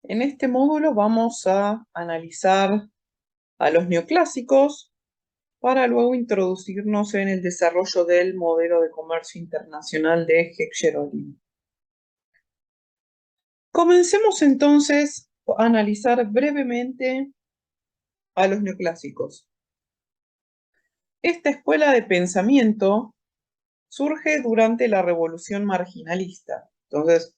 En este módulo vamos a analizar a los neoclásicos para luego introducirnos en el desarrollo del modelo de comercio internacional de Heckscher-Ohlin. Comencemos entonces a analizar brevemente a los neoclásicos. Esta escuela de pensamiento surge durante la Revolución Marginalista. Entonces,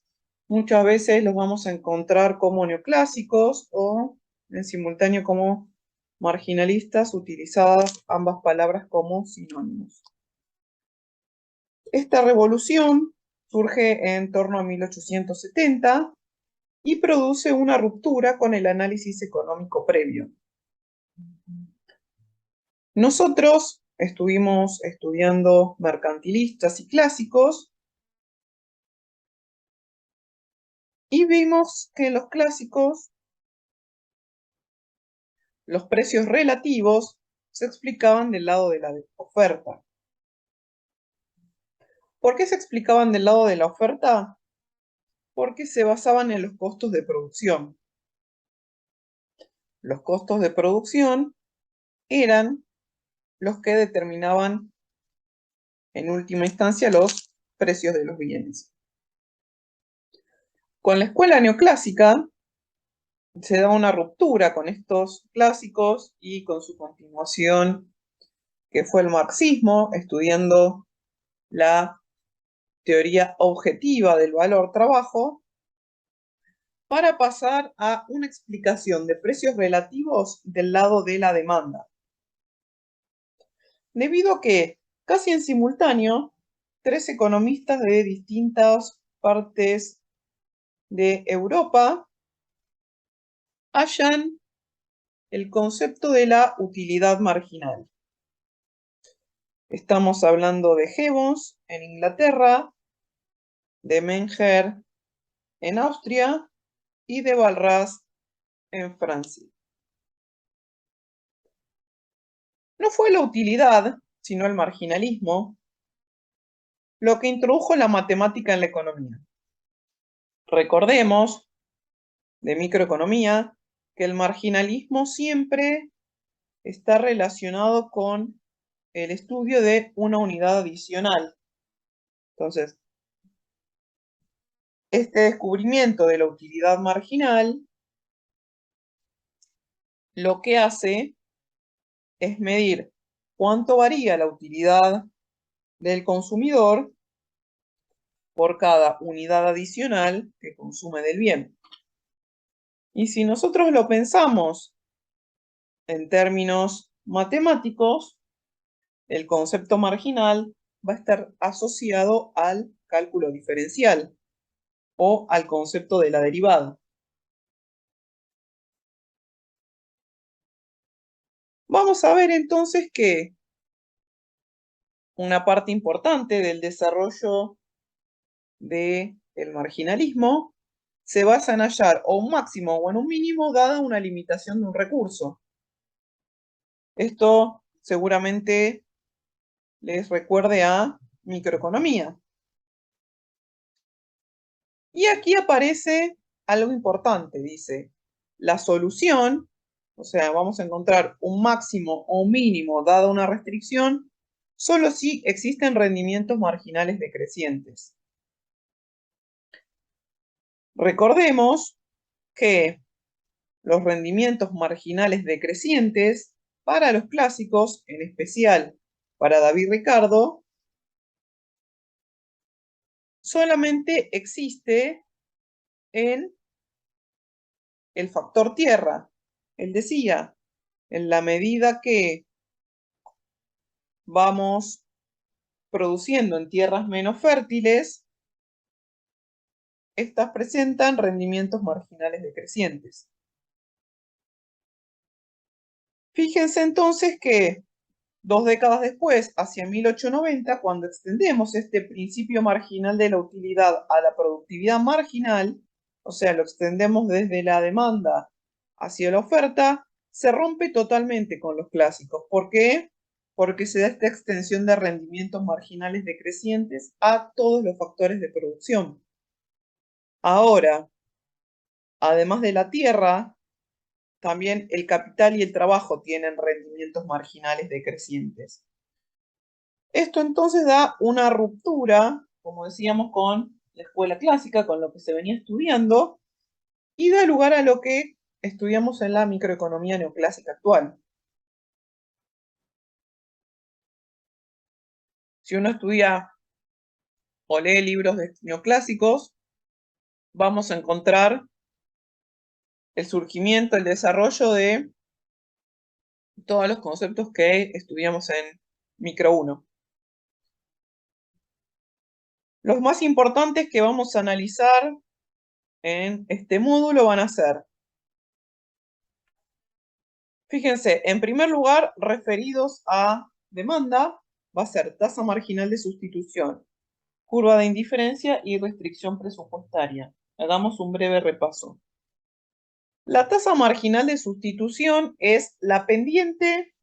muchas veces los vamos a encontrar como neoclásicos o en simultáneo como marginalistas, utilizadas ambas palabras como sinónimos. Esta revolución surge en torno a 1870 y produce una ruptura con el análisis económico previo. Nosotros estuvimos estudiando mercantilistas y clásicos y vimos que en los clásicos los precios relativos se explicaban del lado de la oferta. ¿Por qué se explicaban del lado de la oferta? Porque se basaban en los costos de producción. Los costos de producción eran los que determinaban en última instancia los precios de los bienes. Con la escuela neoclásica se da una ruptura con estos clásicos y con su continuación, que fue el marxismo, estudiando la teoría objetiva del valor trabajo, para pasar a una explicación de precios relativos del lado de la demanda. Debido a que, casi en simultáneo, tres economistas de distintas partes de Europa hallan el concepto de la utilidad marginal. Estamos hablando de Gibbons en Inglaterra, de Menger en Austria y de Walras en Francia. No fue la utilidad, sino el marginalismo, lo que introdujo la matemática en la economía. Recordemos, de microeconomía, que el marginalismo siempre está relacionado con el estudio de una unidad adicional. Entonces, este descubrimiento de la utilidad marginal lo que hace es medir cuánto varía la utilidad del consumidor por cada unidad adicional que consume del bien. Y si nosotros lo pensamos en términos matemáticos, el concepto marginal va a estar asociado al cálculo diferencial o al concepto de la derivada. Vamos a ver entonces que una parte importante del desarrollo del marginalismo se basa en hallar o un máximo o en un mínimo dada una limitación de un recurso. Esto seguramente les recuerde a microeconomía. Y aquí aparece algo importante, dice, la solución, o sea, vamos a encontrar un máximo o un mínimo dada una restricción, solo si existen rendimientos marginales decrecientes. Recordemos que los rendimientos marginales decrecientes para los clásicos, en especial para David Ricardo, solamente existe en el factor tierra. Él decía, en la medida que vamos produciendo en tierras menos fértiles, estas presentan rendimientos marginales decrecientes. Fíjense entonces que 2 décadas después, hacia 1890, cuando extendemos este principio marginal de la utilidad a la productividad marginal, o sea, lo extendemos desde la demanda hacia la oferta, se rompe totalmente con los clásicos. ¿Por qué? Porque se da esta extensión de rendimientos marginales decrecientes a todos los factores de producción. Ahora, además de la tierra, también el capital y el trabajo tienen rendimientos marginales decrecientes. Esto entonces da una ruptura, como decíamos, con la escuela clásica, con lo que se venía estudiando, y da lugar a lo que estudiamos en la microeconomía neoclásica actual. Si uno estudia o lee libros neoclásicos, vamos a encontrar el surgimiento, el desarrollo de todos los conceptos que estudiamos en Micro 1. Los más importantes que vamos a analizar en este módulo van a ser, fíjense, en primer lugar, referidos a demanda, va a ser tasa marginal de sustitución, curva de indiferencia y restricción presupuestaria. Hagamos un breve repaso. La tasa marginal de sustitución es la pendiente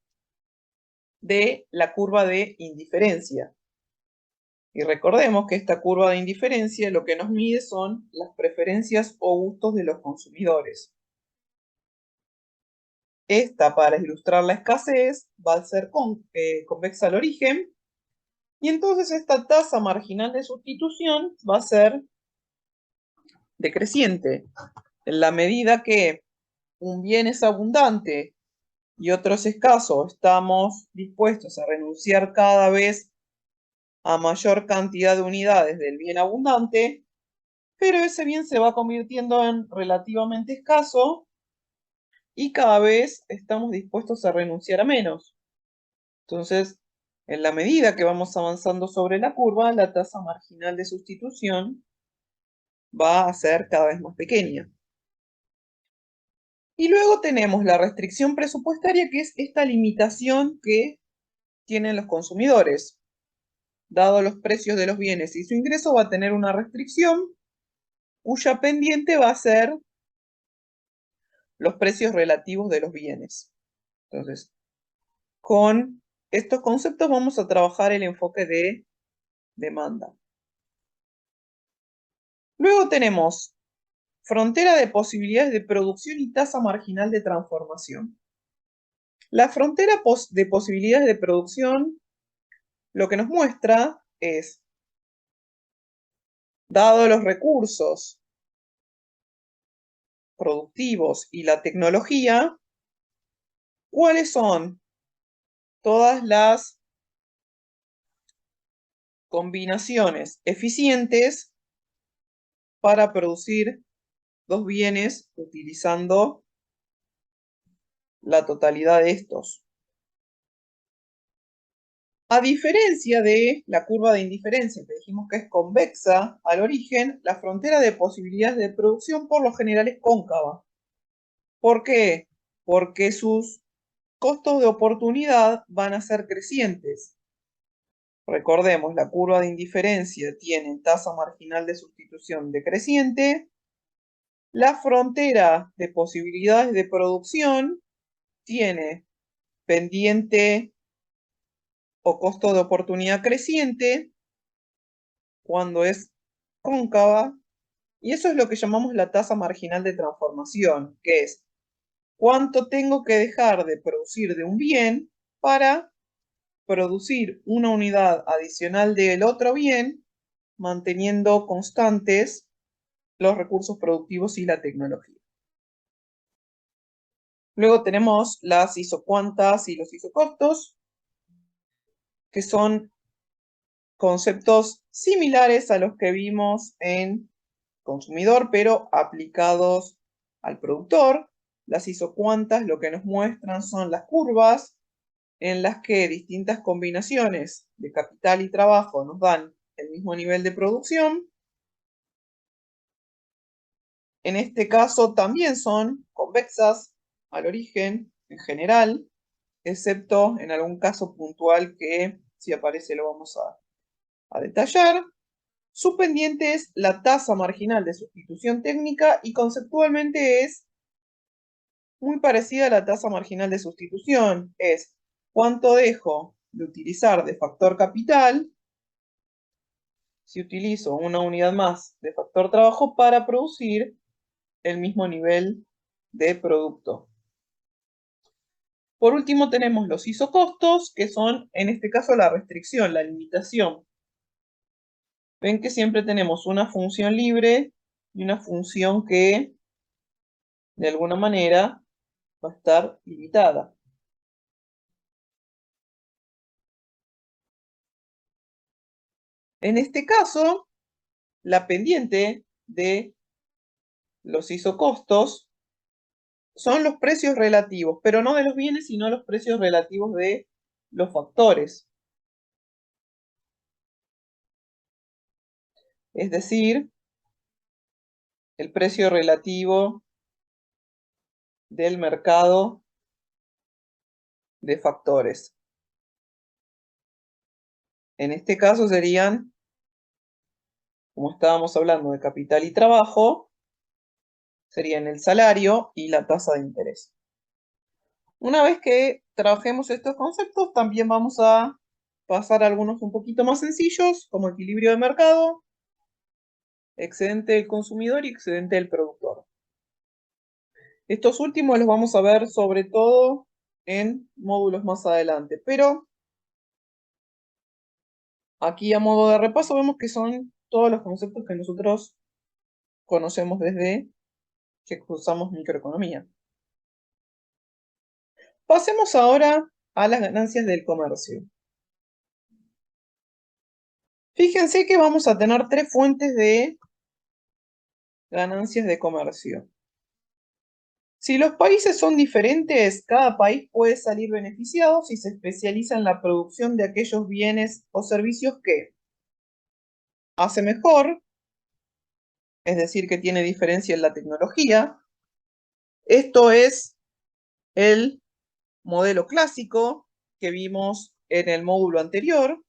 de la curva de indiferencia. Y recordemos que esta curva de indiferencia lo que nos mide son las preferencias o gustos de los consumidores. Esta, para ilustrar la escasez, va a ser convexa al origen. Y entonces esta tasa marginal de sustitución va a ser decreciente. En la medida que un bien es abundante y otro es escaso, estamos dispuestos a renunciar cada vez a mayor cantidad de unidades del bien abundante, pero ese bien se va convirtiendo en relativamente escaso y cada vez estamos dispuestos a renunciar a menos. Entonces, en la medida que vamos avanzando sobre la curva, la tasa marginal de sustitución va a ser cada vez más pequeña. Y luego tenemos la restricción presupuestaria, que es esta limitación que tienen los consumidores. Dado los precios de los bienes y su ingreso, va a tener una restricción cuya pendiente va a ser los precios relativos de los bienes. Entonces, con estos conceptos vamos a trabajar el enfoque de demanda. Luego tenemos frontera de posibilidades de producción y tasa marginal de transformación. La frontera de posibilidades de producción lo que nos muestra es, dado los recursos productivos y la tecnología, cuáles son todas las combinaciones eficientes para producir dos bienes utilizando la totalidad de estos. A diferencia de la curva de indiferencia, que dijimos que es convexa al origen, la frontera de posibilidades de producción por lo general es cóncava. ¿Por qué? Porque sus costos de oportunidad van a ser crecientes. Recordemos, la curva de indiferencia tiene tasa marginal de sustitución decreciente. La frontera de posibilidades de producción tiene pendiente o costo de oportunidad creciente cuando es cóncava, y eso es lo que llamamos la tasa marginal de transformación, que es cuánto tengo que dejar de producir de un bien para producir una unidad adicional del otro bien, manteniendo constantes los recursos productivos y la tecnología. Luego tenemos las isocuantas y los isocostos, que son conceptos similares a los que vimos en consumidor, pero aplicados al productor. Las isocuantas lo que nos muestran son las curvas en las que distintas combinaciones de capital y trabajo nos dan el mismo nivel de producción. En este caso también son convexas al origen en general, excepto en algún caso puntual que si aparece lo vamos a detallar. Su pendiente es la tasa marginal de sustitución técnica y conceptualmente es muy parecida a la tasa marginal de sustitución. Es cuánto dejo de utilizar de factor capital si utilizo una unidad más de factor trabajo para producir el mismo nivel de producto. Por último tenemos los isocostos, que son en este caso la restricción, la limitación. Ven que siempre tenemos una función libre y una función que de alguna manera va a estar limitada. En este caso, la pendiente de los isocostos son los precios relativos, pero no de los bienes, sino los precios relativos de los factores. Es decir, el precio relativo del mercado de factores. En este caso serían, como estábamos hablando de capital y trabajo, serían el salario y la tasa de interés. Una vez que trabajemos estos conceptos, también vamos a pasar a algunos un poquito más sencillos, como equilibrio de mercado, excedente del consumidor y excedente del productor. Estos últimos los vamos a ver sobre todo en módulos más adelante, pero aquí a modo de repaso vemos que son todos los conceptos que nosotros conocemos desde que cursamos microeconomía. Pasemos ahora a las ganancias del comercio. Fíjense que vamos a tener tres fuentes de ganancias de comercio. Si los países son diferentes, cada país puede salir beneficiado si se especializa en la producción de aquellos bienes o servicios que hace mejor, es decir, que tiene diferencia en la tecnología. Esto es el modelo clásico que vimos en el módulo anterior.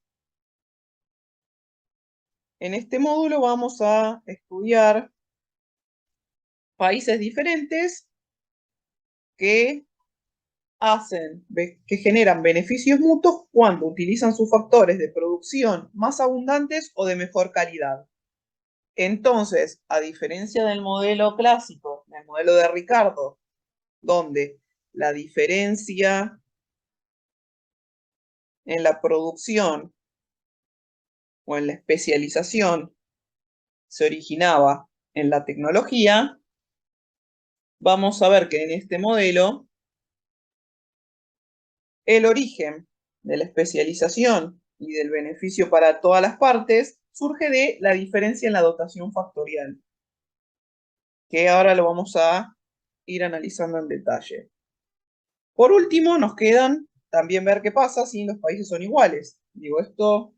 En este módulo vamos a estudiar países diferentes que que generan beneficios mutuos cuando utilizan sus factores de producción más abundantes o de mejor calidad. Entonces, a diferencia del modelo clásico, del modelo de Ricardo, donde la diferencia en la producción o en la especialización se originaba en la tecnología, vamos a ver que en este modelo el origen de la especialización y del beneficio para todas las partes surge de la diferencia en la dotación factorial, que ahora lo vamos a ir analizando en detalle. Por último, nos quedan también ver qué pasa si los países son iguales. Digo, esto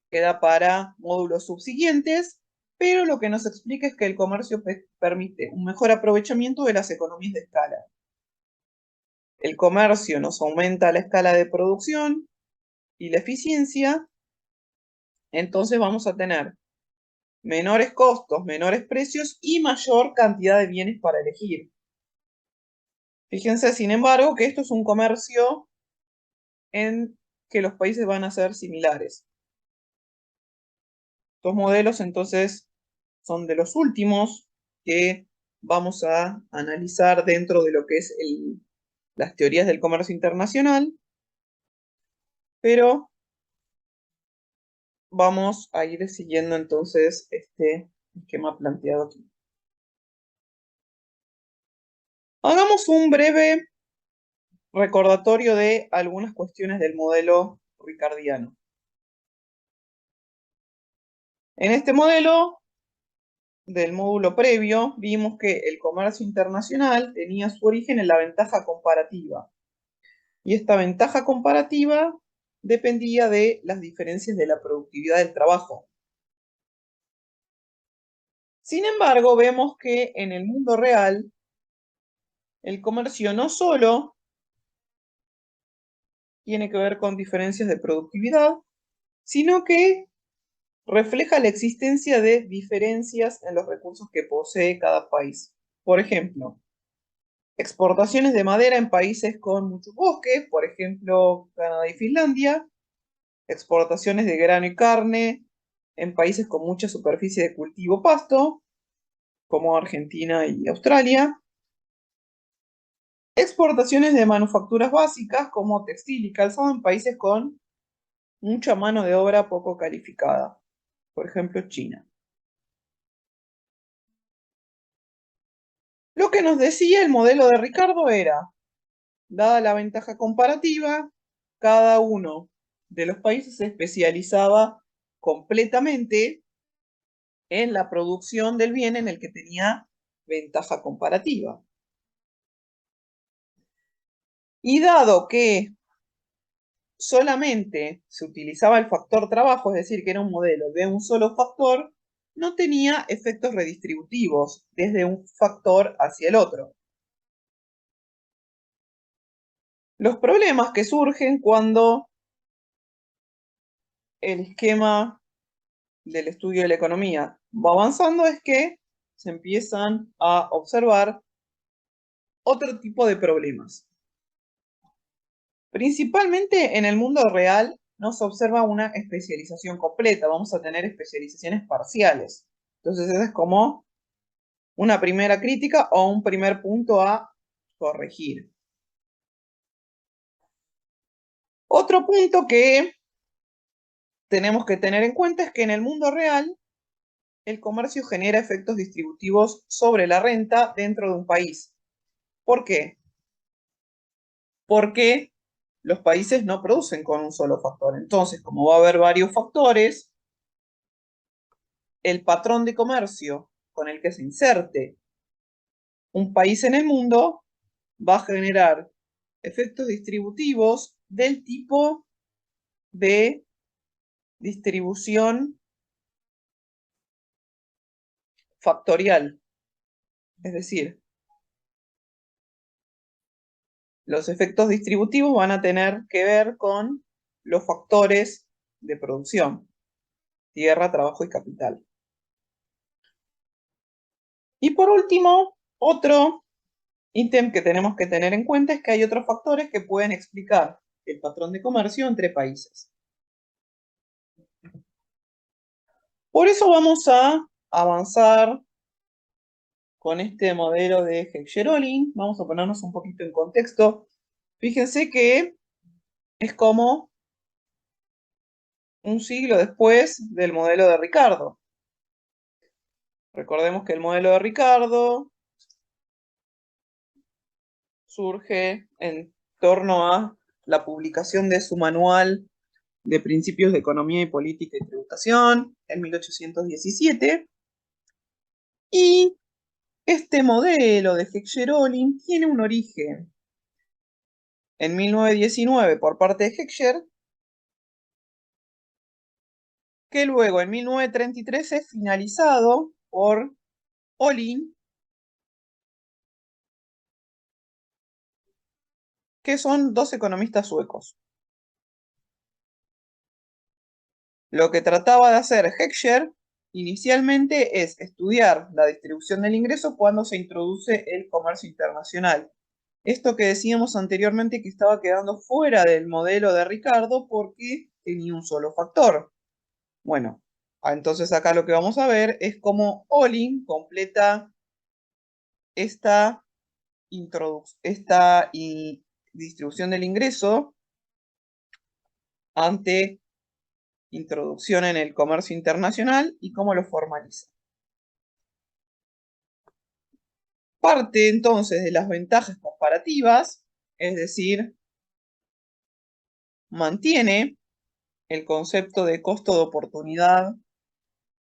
queda para módulos subsiguientes, pero lo que nos explica es que el comercio permite un mejor aprovechamiento de las economías de escala. El comercio nos aumenta la escala de producción y la eficiencia, entonces vamos a tener menores costos, menores precios y mayor cantidad de bienes para elegir. Fíjense, sin embargo, que esto es un comercio en que los países van a ser similares. Estos modelos entonces son de los últimos que vamos a analizar dentro de lo que es las teorías del comercio internacional, pero vamos a ir siguiendo entonces este esquema planteado aquí. Hagamos un breve recordatorio de algunas cuestiones del modelo ricardiano. En este modelo del módulo previo vimos que el comercio internacional tenía su origen en la ventaja comparativa. Y esta ventaja comparativa dependía de las diferencias de la productividad del trabajo. Sin embargo, vemos que en el mundo real, el comercio no solo tiene que ver con diferencias de productividad, sino que refleja la existencia de diferencias en los recursos que posee cada país. Por ejemplo, exportaciones de madera en países con muchos bosques, por ejemplo, Canadá y Finlandia, exportaciones de grano y carne en países con mucha superficie de cultivo pasto, como Argentina y Australia. Exportaciones de manufacturas básicas como textil y calzado en países con mucha mano de obra poco calificada, por ejemplo China. Lo que nos decía el modelo de Ricardo era, dada la ventaja comparativa, cada uno de los países se especializaba completamente en la producción del bien en el que tenía ventaja comparativa. Y dado que solamente se utilizaba el factor trabajo, es decir, que era un modelo de un solo factor, no tenía efectos redistributivos desde un factor hacia el otro. Los problemas que surgen cuando el esquema del estudio de la economía va avanzando es que se empiezan a observar otro tipo de problemas. Principalmente en el mundo real no se observa una especialización completa, vamos a tener especializaciones parciales. Entonces esa es como una primera crítica o un primer punto a corregir. Otro punto que tenemos que tener en cuenta es que en el mundo real el comercio genera efectos distributivos sobre la renta dentro de un país. ¿Por qué? Porque los países no producen con un solo factor. Entonces, como va a haber varios factores, el patrón de comercio con el que se inserte un país en el mundo va a generar efectos distributivos del tipo de distribución factorial. Es decir, los efectos distributivos van a tener que ver con los factores de producción: tierra, trabajo y capital. Y por último, otro ítem que tenemos que tener en cuenta es que hay otros factores que pueden explicar el patrón de comercio entre países. Por eso vamos a avanzar con este modelo de Heck-Sherolin. Vamos a ponernos un poquito en contexto. Fíjense que es como un siglo después del modelo de Ricardo. Recordemos que el modelo de Ricardo surge en torno a la publicación de su manual de Principios de Economía y Política y Tributación en 1817. Y este modelo de Heck-Sherolin tiene un origen en 1919 por parte de Heckscher, que luego en 1933 es finalizado por Olin, que son dos economistas suecos. Lo que trataba de hacer Heckscher inicialmente es estudiar la distribución del ingreso cuando se introduce el comercio internacional. Esto que decíamos anteriormente que estaba quedando fuera del modelo de Ricardo porque tenía un solo factor. Bueno, entonces acá lo que vamos a ver es cómo Olin completa esta distribución del ingreso ante introducción en el comercio internacional y cómo lo formaliza. Parte entonces de las ventajas comparativas, es decir, mantiene el concepto de costo de oportunidad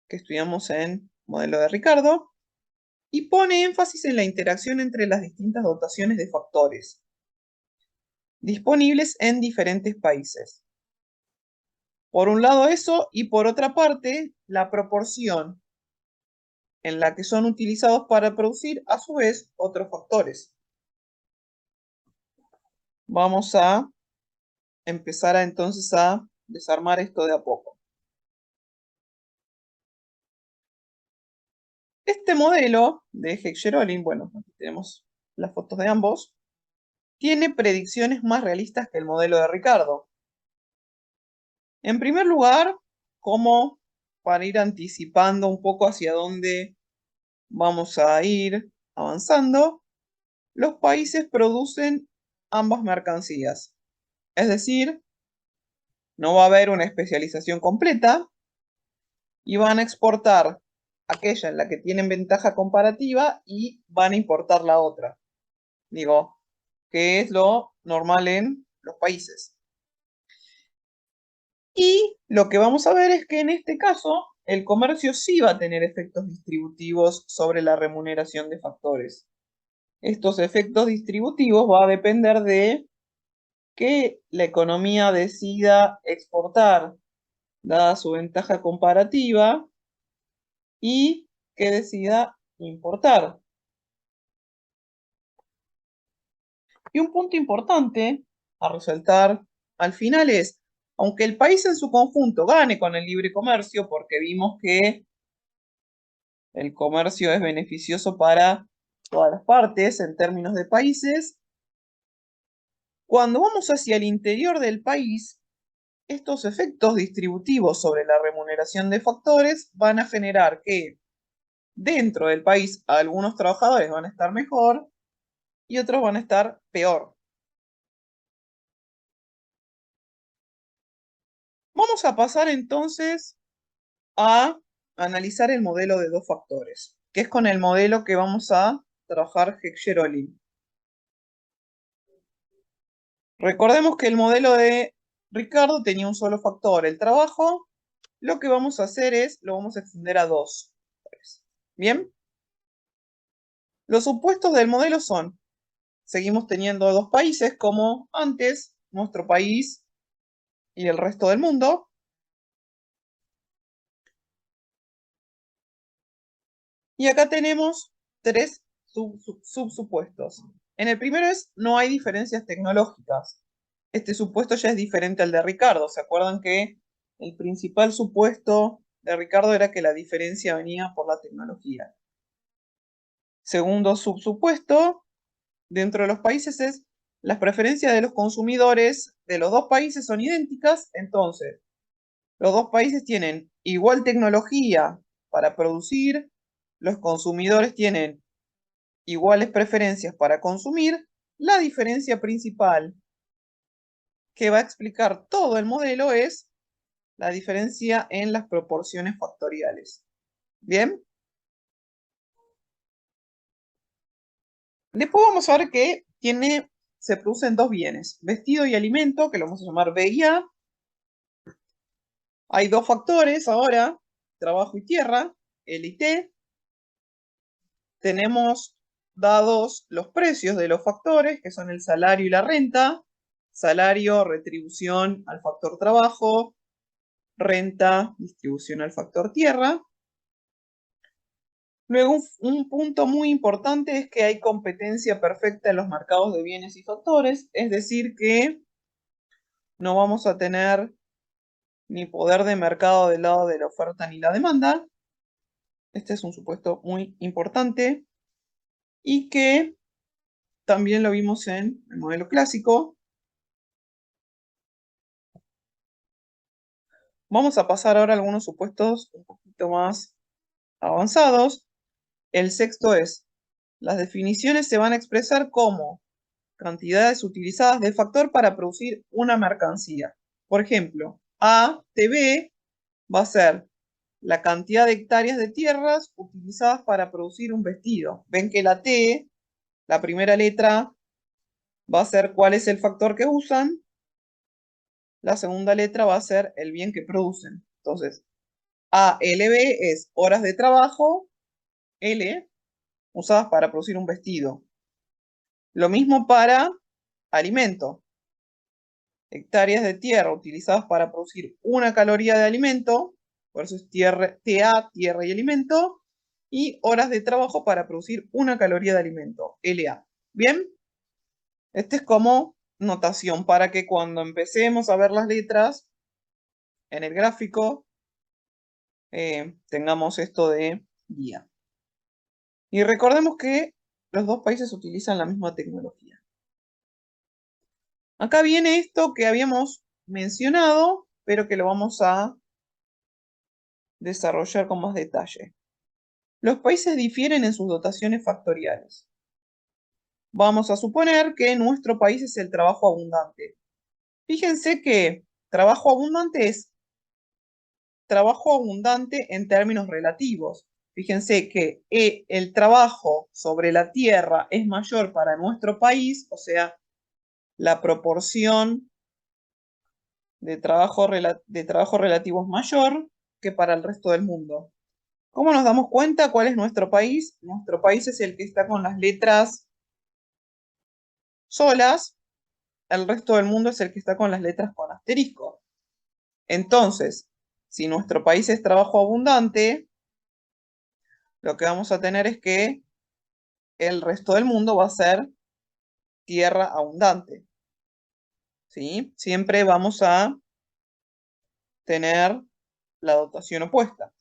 que estudiamos en modelo de Ricardo y pone énfasis en la interacción entre las distintas dotaciones de factores disponibles en diferentes países. Por un lado eso, y por otra parte, la proporción en la que son utilizados para producir, a su vez, otros factores. Vamos a empezar entonces a desarmar esto de a poco. Este modelo de Heck-Sherolin, bueno, aquí tenemos las fotos de ambos, tiene predicciones más realistas que el modelo de Ricardo. En primer lugar, como para ir anticipando un poco hacia dónde vamos a ir avanzando, los países producen ambas mercancías. Es decir, no va a haber una especialización completa y van a exportar aquella en la que tienen ventaja comparativa y van a importar la otra. Digo, que es lo normal en los países. Y lo que vamos a ver es que en este caso el comercio sí va a tener efectos distributivos sobre la remuneración de factores. Estos efectos distributivos va a depender de que la economía decida exportar, dada su ventaja comparativa, y que decida importar. Y un punto importante a resaltar al final es, aunque el país en su conjunto gane con el libre comercio, porque vimos que el comercio es beneficioso para todas las partes en términos de países, cuando vamos hacia el interior del país, estos efectos distributivos sobre la remuneración de factores van a generar que dentro del país algunos trabajadores van a estar mejor y otros van a estar peor. Vamos a pasar entonces a analizar el modelo de dos factores, que es con el modelo que vamos a trabajar Heck-Sherolin. Recordemos que el modelo de Ricardo tenía un solo factor, el trabajo. Lo que vamos a hacer es, lo vamos a extender a dos factores. ¿Bien? Los supuestos del modelo son, seguimos teniendo dos países como antes, nuestro país y el resto del mundo. Y acá tenemos tres subsupuestos. En el primero es, no hay diferencias tecnológicas. Este supuesto ya es diferente al de Ricardo. ¿Se acuerdan que el principal supuesto de Ricardo era que la diferencia venía por la tecnología? Segundo subsupuesto, dentro de los países es, las preferencias de los consumidores de los dos países son idénticas, entonces los dos países tienen igual tecnología para producir, los consumidores tienen iguales preferencias para consumir. La diferencia principal que va a explicar todo el modelo es la diferencia en las proporciones factoriales. ¿Bien? Después vamos a ver que se producen dos bienes, vestido y alimento, que lo vamos a llamar B y A. Hay dos factores ahora, trabajo y tierra, L y T. Tenemos dados los precios de los factores, que son el salario y la renta. Salario, retribución al factor trabajo. Renta, distribución al factor tierra. Luego, un punto muy importante es que hay competencia perfecta en los mercados de bienes y factores, es decir que no vamos a tener ni poder de mercado del lado de la oferta ni la demanda. Este es un supuesto muy importante y que también lo vimos en el modelo clásico. Vamos a pasar ahora a algunos supuestos un poquito más avanzados. El sexto es, las definiciones se van a expresar como cantidades utilizadas de factor para producir una mercancía. Por ejemplo, ATB va a ser la cantidad de hectáreas de tierras utilizadas para producir un vestido. Ven que la T, la primera letra, va a ser cuál es el factor que usan. La segunda letra va a ser el bien que producen. Entonces, ALB es horas de trabajo, L, usadas para producir un vestido. Lo mismo para alimento. Hectáreas de tierra utilizadas para producir una caloría de alimento, por eso es TA, tierra y alimento, y horas de trabajo para producir una caloría de alimento, LA. ¿Bien? Este es como notación para que cuando empecemos a ver las letras en el gráfico, tengamos esto de guía. Y recordemos que los dos países utilizan la misma tecnología. Acá viene esto que habíamos mencionado, pero que lo vamos a desarrollar con más detalle. Los países difieren en sus dotaciones factoriales. Vamos a suponer que nuestro país es el trabajo abundante. Fíjense que trabajo abundante es trabajo abundante en términos relativos. Fíjense que el trabajo sobre la tierra es mayor para nuestro país, o sea, la proporción de trabajo relativo es mayor que para el resto del mundo. ¿Cómo nos damos cuenta cuál es nuestro país? Nuestro país es el que está con las letras solas, el resto del mundo es el que está con las letras con asterisco. Entonces, si nuestro país es trabajo abundante, lo que vamos a tener es que el resto del mundo va a ser tierra abundante. ¿Sí? Siempre vamos a tener la dotación opuesta.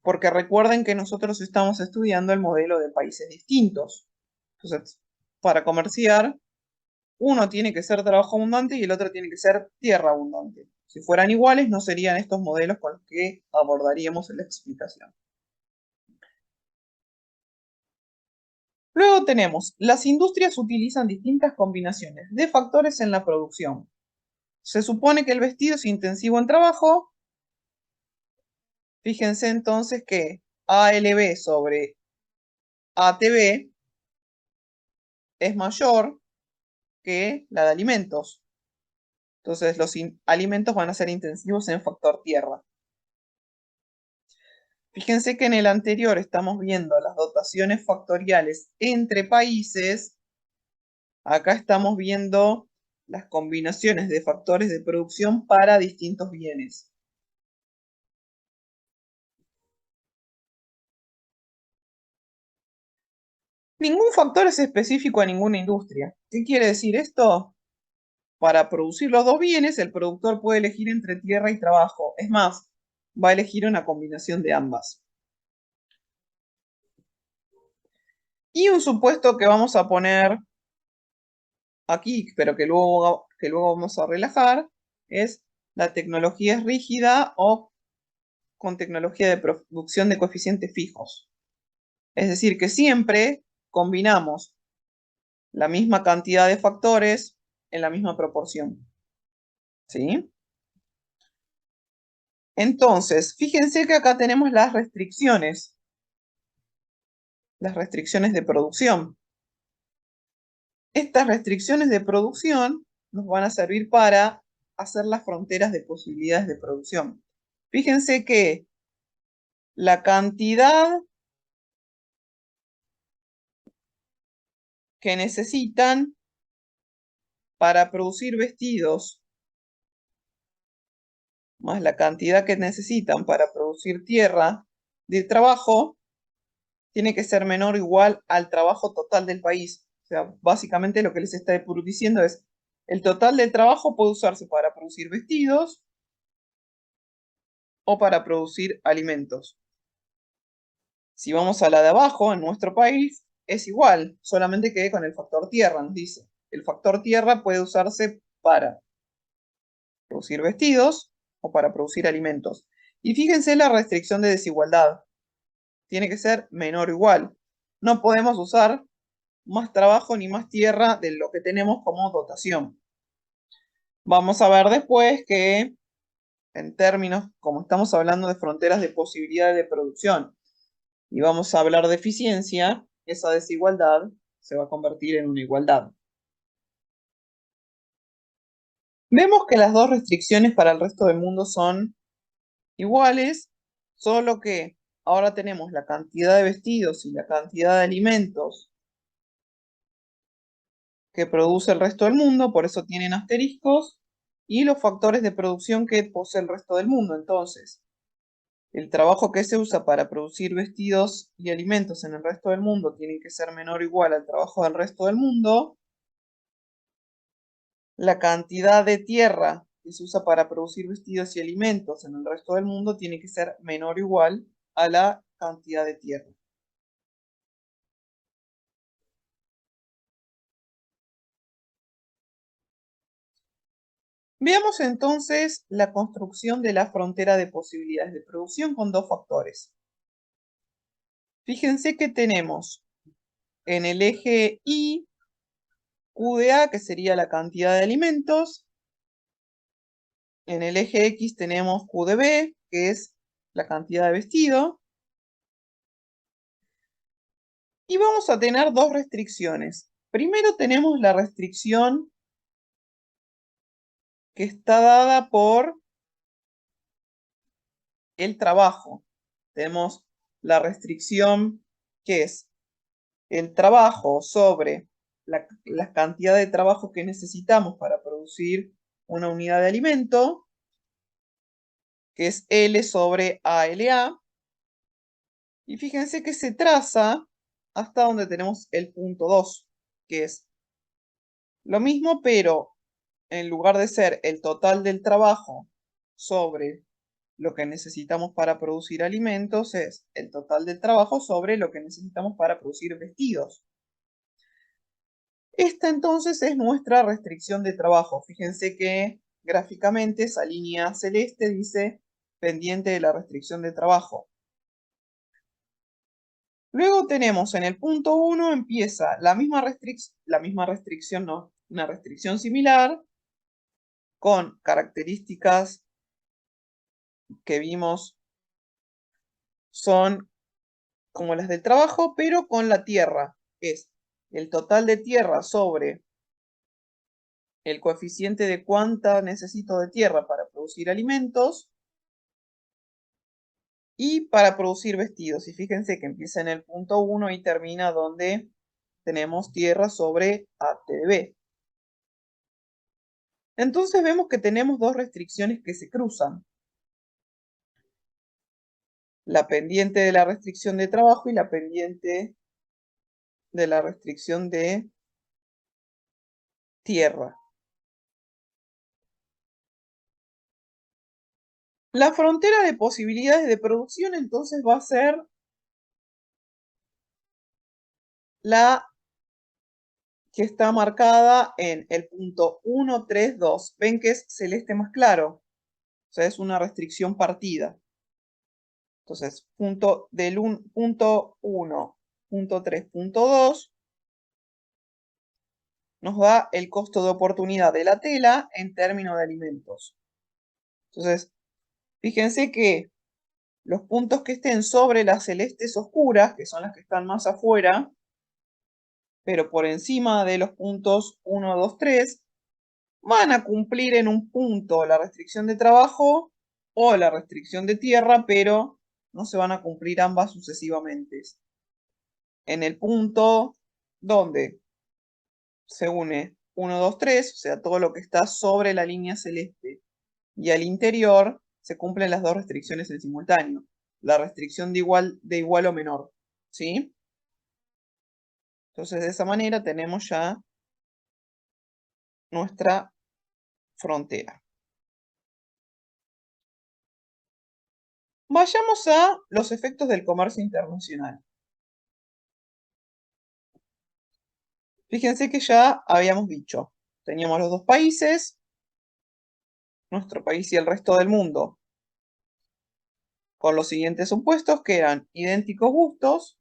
Porque recuerden que nosotros estamos estudiando el modelo de países distintos. Entonces, para comerciar, uno tiene que ser trabajo abundante y el otro tiene que ser tierra abundante. Si fueran iguales, no serían estos modelos con los que abordaríamos en la explicación. Luego tenemos, las industrias utilizan distintas combinaciones de factores en la producción. Se supone que el vestido es intensivo en trabajo. Fíjense entonces que ALB sobre ATB es mayor que la de alimentos. Entonces los alimentos van a ser intensivos en factor tierra. Fíjense que en el anterior estamos viendo las dotaciones factoriales entre países. Acá estamos viendo las combinaciones de factores de producción para distintos bienes. Ningún factor es específico a ninguna industria. ¿Qué quiere decir esto? Para producir los dos bienes, el productor puede elegir entre tierra y trabajo. Es más, va a elegir una combinación de ambas. Y un supuesto que vamos a poner aquí, pero que luego vamos a relajar, es la tecnología es rígida o con tecnología de producción de coeficientes fijos. Es decir, que siempre combinamos la misma cantidad de factores en la misma proporción. ¿Sí? Entonces, fíjense que acá tenemos las restricciones de producción. Estas restricciones de producción nos van a servir para hacer las fronteras de posibilidades de producción. Fíjense que la cantidad que necesitan para producir vestidos más la cantidad que necesitan para producir tierra de trabajo tiene que ser menor o igual al trabajo total del país. O sea, básicamente lo que les está diciendo es el total del trabajo puede usarse para producir vestidos o para producir alimentos. Si vamos a la de abajo, en nuestro país, es igual, solamente que con el factor tierra, nos dice. El factor tierra puede usarse para producir vestidos o para producir alimentos. Y fíjense la restricción de desigualdad. Tiene que ser menor o igual. No podemos usar más trabajo ni más tierra de lo que tenemos como dotación. Vamos a ver después que en términos, como estamos hablando de fronteras de posibilidades de producción y vamos a hablar de eficiencia, esa desigualdad se va a convertir en una igualdad. Vemos que las dos restricciones para el resto del mundo son iguales, solo que ahora tenemos la cantidad de vestidos y la cantidad de alimentos que produce el resto del mundo, por eso tienen asteriscos, y los factores de producción que posee el resto del mundo. Entonces, el trabajo que se usa para producir vestidos y alimentos en el resto del mundo tiene que ser menor o igual al trabajo del resto del mundo. La cantidad de tierra que se usa para producir vestidos y alimentos en el resto del mundo tiene que ser menor o igual a la cantidad de tierra. Veamos entonces la construcción de la frontera de posibilidades de producción con dos factores. Fíjense que tenemos en el eje Y, Q de A, que sería la cantidad de alimentos. En el eje X tenemos Q de B, que es la cantidad de vestido. Y vamos a tener dos restricciones. Primero tenemos la restricción que está dada por el trabajo. Tenemos la restricción que es el trabajo sobre la cantidad de trabajo que necesitamos para producir una unidad de alimento, que es L sobre ALA. Y fíjense que se traza hasta donde tenemos el punto 2, que es lo mismo, pero en lugar de ser el total del trabajo sobre lo que necesitamos para producir alimentos, es el total del trabajo sobre lo que necesitamos para producir vestidos. Esta entonces es nuestra restricción de trabajo. Fíjense que gráficamente esa línea celeste dice pendiente de la restricción de trabajo. Luego tenemos en el punto 1 empieza la misma restricción, no, una restricción similar con características que vimos son como las del trabajo, pero con la tierra. Es el total de tierra sobre el coeficiente de cuánta necesito de tierra para producir alimentos y para producir vestidos. Y fíjense que empieza en el punto 1 y termina donde tenemos tierra sobre ATB. Entonces vemos que tenemos dos restricciones que se cruzan. La pendiente de la restricción de trabajo y la pendiente de la restricción de tierra. La frontera de posibilidades de producción entonces va a ser la que está marcada en el punto 1, 3, 2. Ven que es celeste más claro. O sea, es una restricción partida. Entonces, punto 1, punto 3, punto 2 nos da el costo de oportunidad de la tela en términos de alimentos. Entonces, fíjense que los puntos que estén sobre las celestes oscuras, que son las que están más afuera, pero por encima de los puntos 1, 2, 3, van a cumplir en un punto la restricción de trabajo o la restricción de tierra, pero no se van a cumplir ambas sucesivamente. En el punto donde se une 1, 2, 3, o sea, todo lo que está sobre la línea celeste, y al interior se cumplen las dos restricciones en simultáneo. La restricción de igual o menor, ¿sí? Entonces, de esa manera tenemos ya nuestra frontera. Vayamos a los efectos del comercio internacional. Fíjense que ya habíamos dicho, teníamos los dos países, nuestro país y el resto del mundo, con los siguientes supuestos que eran idénticos gustos,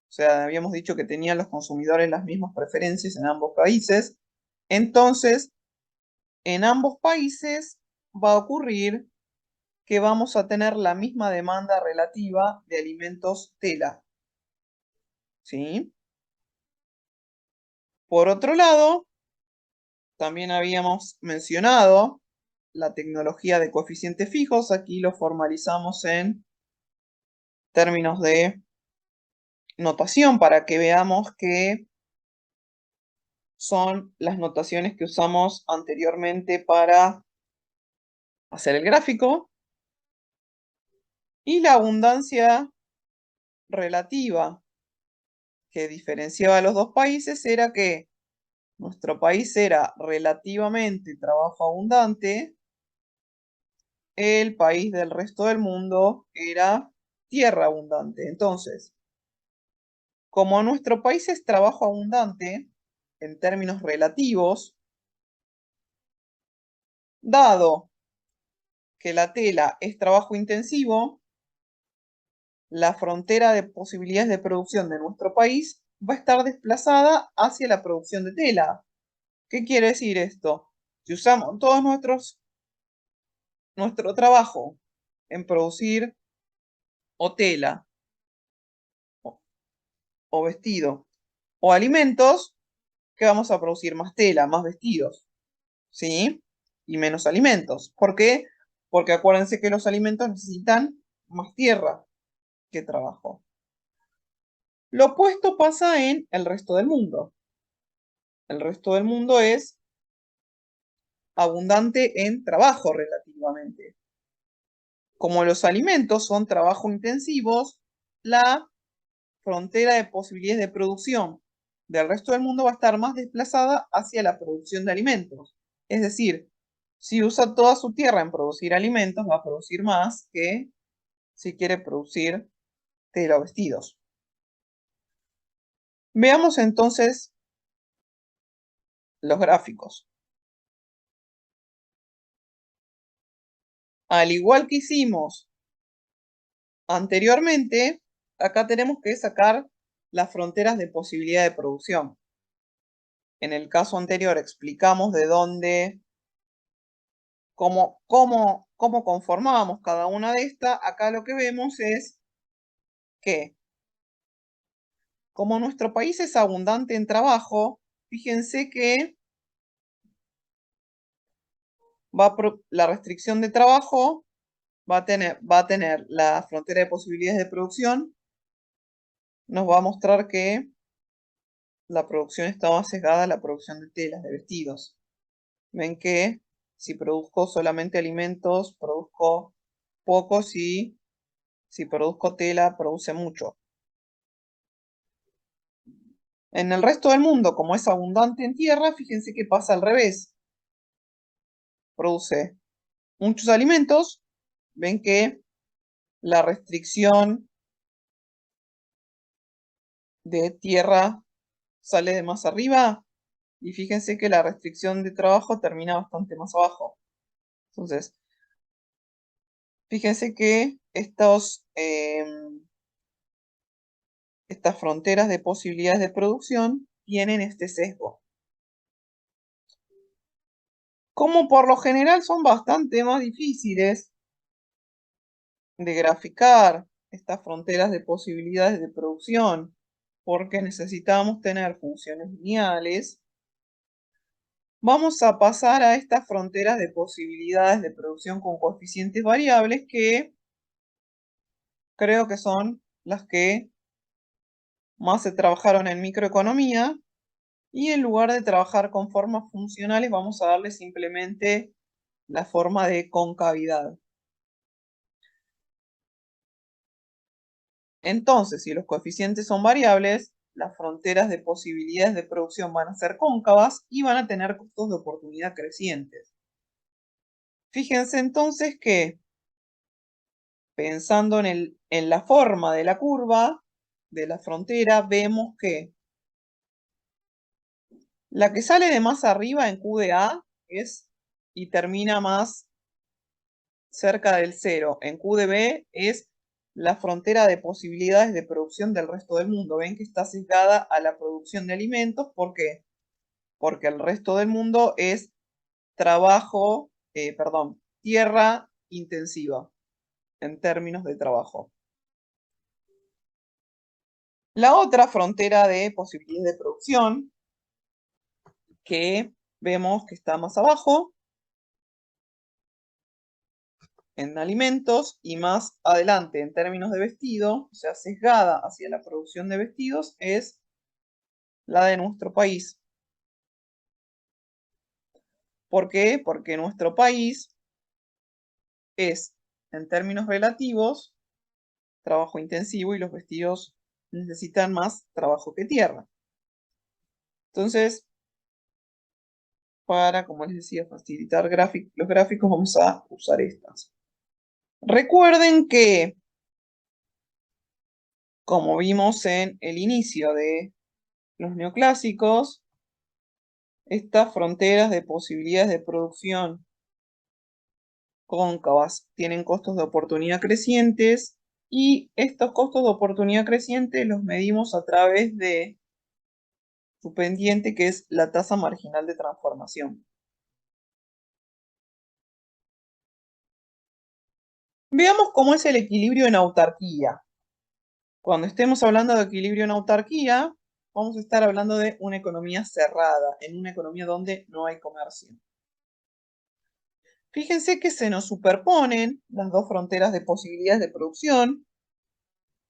o sea, habíamos dicho que tenían los consumidores las mismas preferencias en ambos países. Entonces, en ambos países va a ocurrir que vamos a tener la misma demanda relativa de alimentos tela. ¿Sí? Por otro lado, también habíamos mencionado la tecnología de coeficientes fijos. Aquí lo formalizamos en términos de notación para que veamos que son las notaciones que usamos anteriormente para hacer el gráfico. Y la abundancia relativa que diferenciaba a los dos países era que nuestro país era relativamente trabajo abundante, el país del resto del mundo era tierra abundante. Entonces, como nuestro país es trabajo abundante, en términos relativos, dado que la tela es trabajo intensivo, la frontera de posibilidades de producción de nuestro país va a estar desplazada hacia la producción de tela. ¿Qué quiere decir esto? Si usamos todos nuestro trabajo en producir o tela, o, o vestido, o alimentos, ¿qué vamos a producir? Más tela, más vestidos, ¿sí? Y menos alimentos. ¿Por qué? Porque acuérdense que los alimentos necesitan más tierra que trabajo. Lo opuesto pasa en el resto del mundo. El resto del mundo es abundante en trabajo relativamente. Como los alimentos son trabajo intensivos, la frontera de posibilidades de producción del resto del mundo va a estar más desplazada hacia la producción de alimentos. Es decir, si usa toda su tierra en producir alimentos, va a producir más que si quiere producir tela o vestidos. Veamos entonces los gráficos. Al igual que hicimos anteriormente, acá tenemos que sacar las fronteras de posibilidad de producción. En el caso anterior explicamos de dónde, cómo conformábamos cada una de estas. Acá lo que vemos es que, como nuestro país es abundante en trabajo, fíjense que la restricción de trabajo va a tener la frontera de posibilidades de producción, nos va a mostrar que la producción está más sesgada a la producción de telas, de vestidos. Ven que si produzco solamente alimentos, produzco poco, si produzco tela, produce mucho. En el resto del mundo, como es abundante en tierra, fíjense que pasa al revés. Produce muchos alimentos. Ven que la restricción de tierra sale de más arriba. Y fíjense que la restricción de trabajo termina bastante más abajo. Entonces, fíjense que estas fronteras de posibilidades de producción tienen este sesgo. Como por lo general son bastante más difíciles de graficar estas fronteras de posibilidades de producción, porque necesitamos tener funciones lineales, vamos a pasar a estas fronteras de posibilidades de producción con coeficientes variables, que creo que son las que más se trabajaron en microeconomía, y en lugar de trabajar con formas funcionales vamos a darle simplemente la forma de concavidad. Entonces, si los coeficientes son variables, las fronteras de posibilidades de producción van a ser cóncavas y van a tener costos de oportunidad crecientes. Fíjense entonces que, pensando en la forma de la curva de la frontera, vemos que la que sale de más arriba en Q de A y termina más cerca del 0 en Q de B es la frontera de posibilidades de producción del resto del mundo. Ven que está sesgada a la producción de alimentos. ¿Por qué? Porque el resto del mundo es tierra intensiva en términos de trabajo. La otra frontera de posibilidades de producción, que vemos que está más abajo, en alimentos, y más adelante en términos de vestido, o sea, sesgada hacia la producción de vestidos, es la de nuestro país. ¿Por qué? Porque nuestro país es, en términos relativos, trabajo intensivo y los vestidos necesitan más trabajo que tierra. Entonces, para, como les decía, facilitar los gráficos, vamos a usar estas. Recuerden que, como vimos en el inicio de los neoclásicos, estas fronteras de posibilidades de producción cóncavas tienen costos de oportunidad crecientes Y estos costos de oportunidad creciente los medimos a través de su pendiente, que es la tasa marginal de transformación. Veamos cómo es el equilibrio en autarquía. Cuando estemos hablando de equilibrio en autarquía, vamos a estar hablando de una economía cerrada, en una economía donde no hay comercio. Fíjense que se nos superponen las dos fronteras de posibilidades de producción,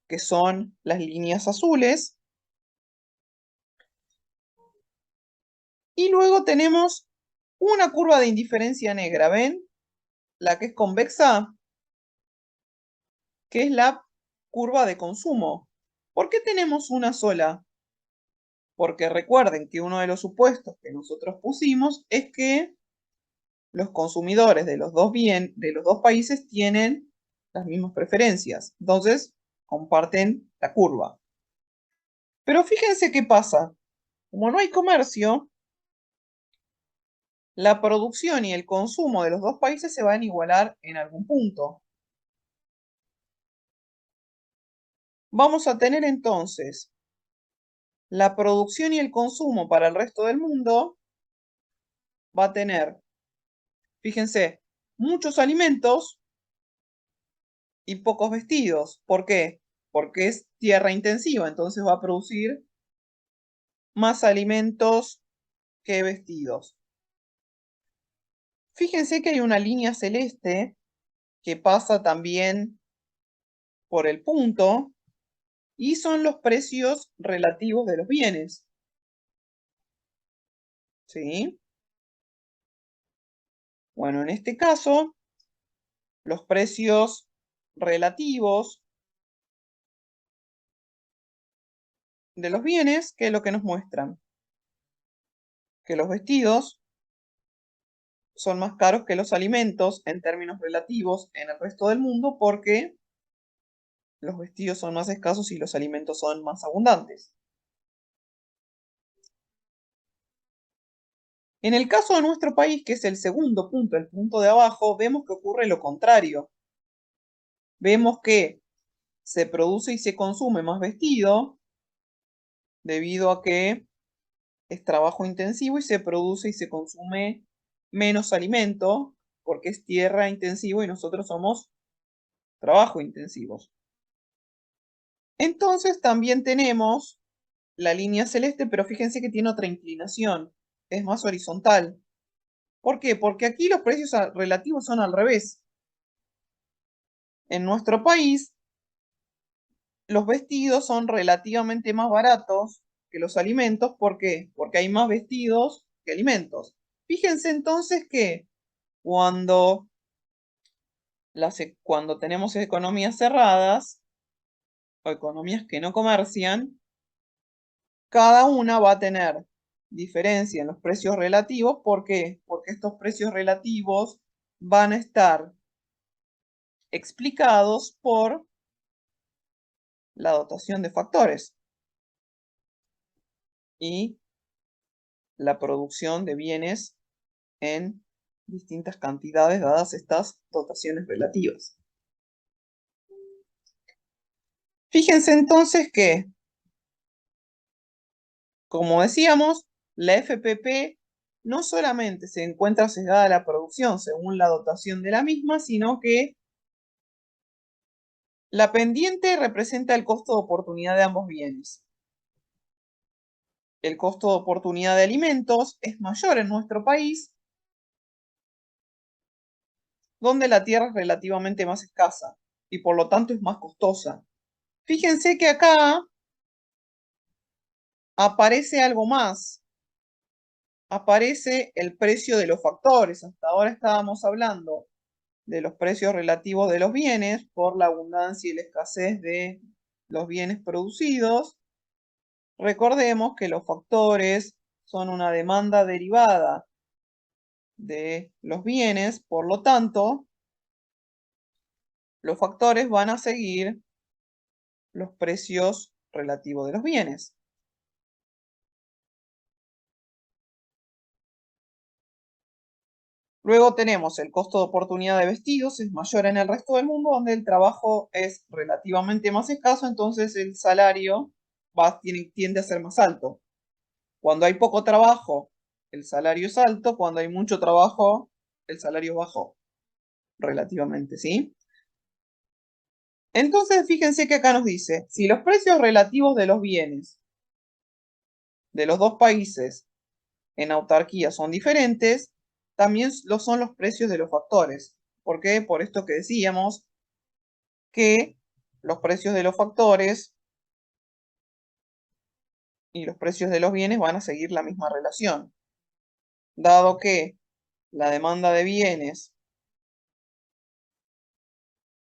que son las líneas azules, y luego tenemos una curva de indiferencia negra, ¿ven? La que es convexa, que es la curva de consumo. ¿Por qué tenemos una sola? Porque recuerden que uno de los supuestos que nosotros pusimos es que los consumidores de los dos países tienen las mismas preferencias. Entonces, comparten la curva. Pero fíjense qué pasa. Como no hay comercio, la producción y el consumo de los dos países se van a igualar en algún punto. Vamos a tener entonces la producción y el consumo para el resto del mundo va a tener, fíjense, muchos alimentos y pocos vestidos. ¿Por qué? Porque es tierra intensiva, entonces va a producir más alimentos que vestidos. Fíjense que hay una línea celeste que pasa también por el punto y son los precios relativos de los bienes. ¿Sí? Bueno, en este caso, los precios relativos de los bienes, ¿qué es lo que nos muestran? Que los vestidos son más caros que los alimentos en términos relativos en el resto del mundo porque los vestidos son más escasos y los alimentos son más abundantes. En el caso de nuestro país, que es el segundo punto, el punto de abajo, vemos que ocurre lo contrario. Vemos que se produce y se consume más vestido debido a que es trabajo intensivo y se produce y se consume menos alimento porque es tierra intensivo y nosotros somos trabajo intensivos. Entonces también tenemos la línea celeste, pero fíjense que tiene otra inclinación, es más horizontal. ¿Por qué? Porque aquí los precios relativos son al revés. En nuestro país, los vestidos son relativamente más baratos que los alimentos. ¿Por qué? Porque hay más vestidos que alimentos. Fíjense entonces que cuando, cuando tenemos economías cerradas o economías que no comercian, cada una va a tener diferencia en los precios relativos. ¿Por qué? Porque estos precios relativos van a estar explicados por la dotación de factores y la producción de bienes en distintas cantidades dadas estas dotaciones relativas. Fíjense entonces que, como decíamos, la FPP no solamente se encuentra sesgada a la producción según la dotación de la misma, sino que la pendiente representa el costo de oportunidad de ambos bienes. El costo de oportunidad de alimentos es mayor en nuestro país, donde la tierra es relativamente más escasa y por lo tanto es más costosa. Fíjense que acá aparece algo más. Aparece el precio de los factores. Hasta ahora estábamos hablando de los precios relativos de los bienes por la abundancia y la escasez de los bienes producidos. Recordemos que los factores son una demanda derivada de los bienes, por lo tanto, los factores van a seguir los precios relativos de los bienes. Luego tenemos el costo de oportunidad de vestidos, es mayor en el resto del mundo, donde el trabajo es relativamente más escaso, entonces el salario tiende a ser más alto. Cuando hay poco trabajo, el salario es alto, cuando hay mucho trabajo, el salario es bajo, relativamente, ¿sí? Entonces, fíjense que acá nos dice, si los precios relativos de los bienes de los dos países en autarquía son diferentes, también lo son los precios de los factores. ¿Por qué? Por esto que decíamos que los precios de los factores y los precios de los bienes van a seguir la misma relación. Dado que la demanda de bienes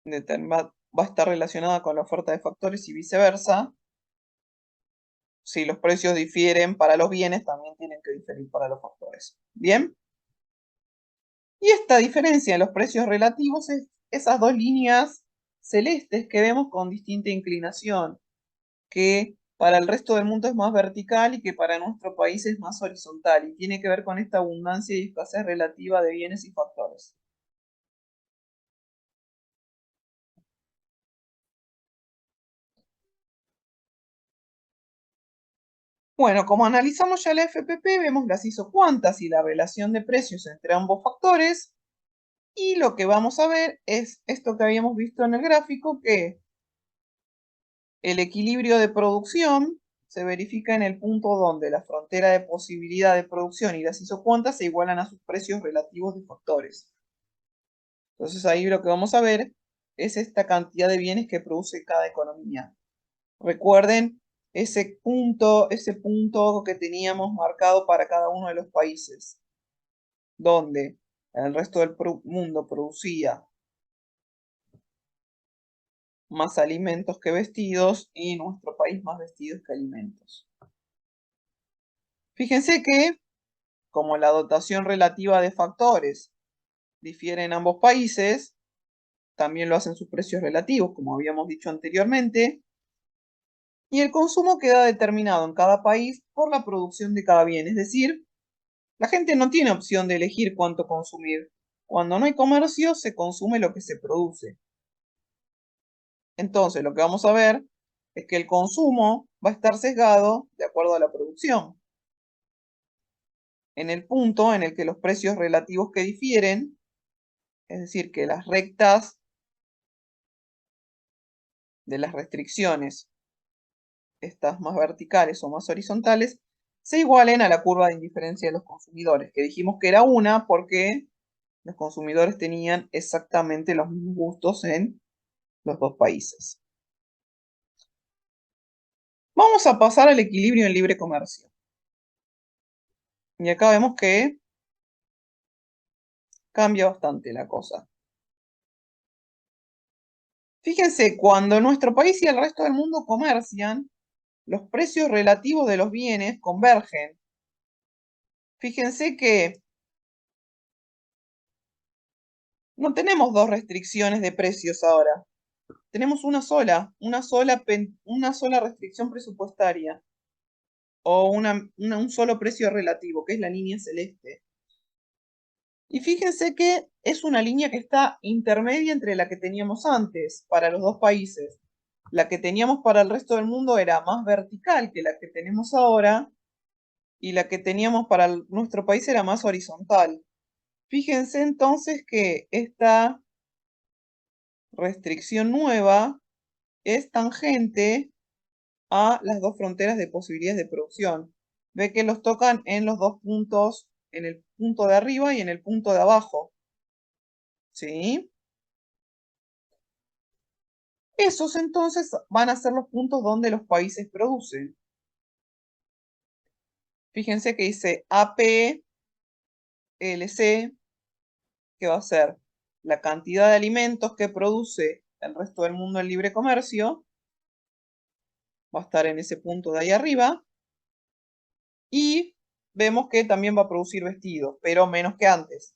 va a estar relacionada con la oferta de factores y viceversa, si los precios difieren para los bienes, también tienen que diferir para los factores. ¿Bien? Y esta diferencia en los precios relativos es esas dos líneas celestes que vemos con distinta inclinación, que para el resto del mundo es más vertical y que para nuestro país es más horizontal, y tiene que ver con esta abundancia y escasez relativa de bienes y factores. Bueno, como analizamos ya la FPP, vemos las isocuantas y la relación de precios entre ambos factores, y lo que vamos a ver es esto que habíamos visto en el gráfico, que el equilibrio de producción se verifica en el punto donde la frontera de posibilidad de producción y las isocuantas se igualan a sus precios relativos de factores. Entonces ahí lo que vamos a ver es esta cantidad de bienes que produce cada economía. Recuerden ese punto que teníamos marcado para cada uno de los países, donde el resto del mundo producía más alimentos que vestidos y nuestro país más vestidos que alimentos. Fíjense que, como la dotación relativa de factores difiere en ambos países, también lo hacen sus precios relativos, como habíamos dicho anteriormente, y el consumo queda determinado en cada país por la producción de cada bien, es decir, la gente no tiene opción de elegir cuánto consumir. Cuando no hay comercio, se consume lo que se produce. Entonces, lo que vamos a ver es que el consumo va a estar sesgado de acuerdo a la producción. En el punto en el que los precios relativos que difieren, es decir, que las rectas de las restricciones, estas más verticales o más horizontales, se igualen a la curva de indiferencia de los consumidores, que dijimos que era una porque los consumidores tenían exactamente los mismos gustos en los dos países. Vamos a pasar al equilibrio en libre comercio. Y acá vemos que cambia bastante la cosa. Fíjense, cuando nuestro país y el resto del mundo comercian, los precios relativos de los bienes convergen. Fíjense que no tenemos dos restricciones de precios ahora. Tenemos una sola restricción presupuestaria o un solo precio relativo, que es la línea celeste. Y fíjense que es una línea que está intermedia entre la que teníamos antes para los dos países. La que teníamos para el resto del mundo era más vertical que la que tenemos ahora, y la que teníamos para nuestro país era más horizontal. Fíjense entonces que esta restricción nueva es tangente a las dos fronteras de posibilidades de producción. Ve que los tocan en los dos puntos, en el punto de arriba y en el punto de abajo. ¿Sí? Esos entonces van a ser los puntos donde los países producen. Fíjense que dice APLC, que va a ser la cantidad de alimentos que produce el resto del mundo en libre comercio, va a estar en ese punto de ahí arriba, y vemos que también va a producir vestidos, pero menos que antes.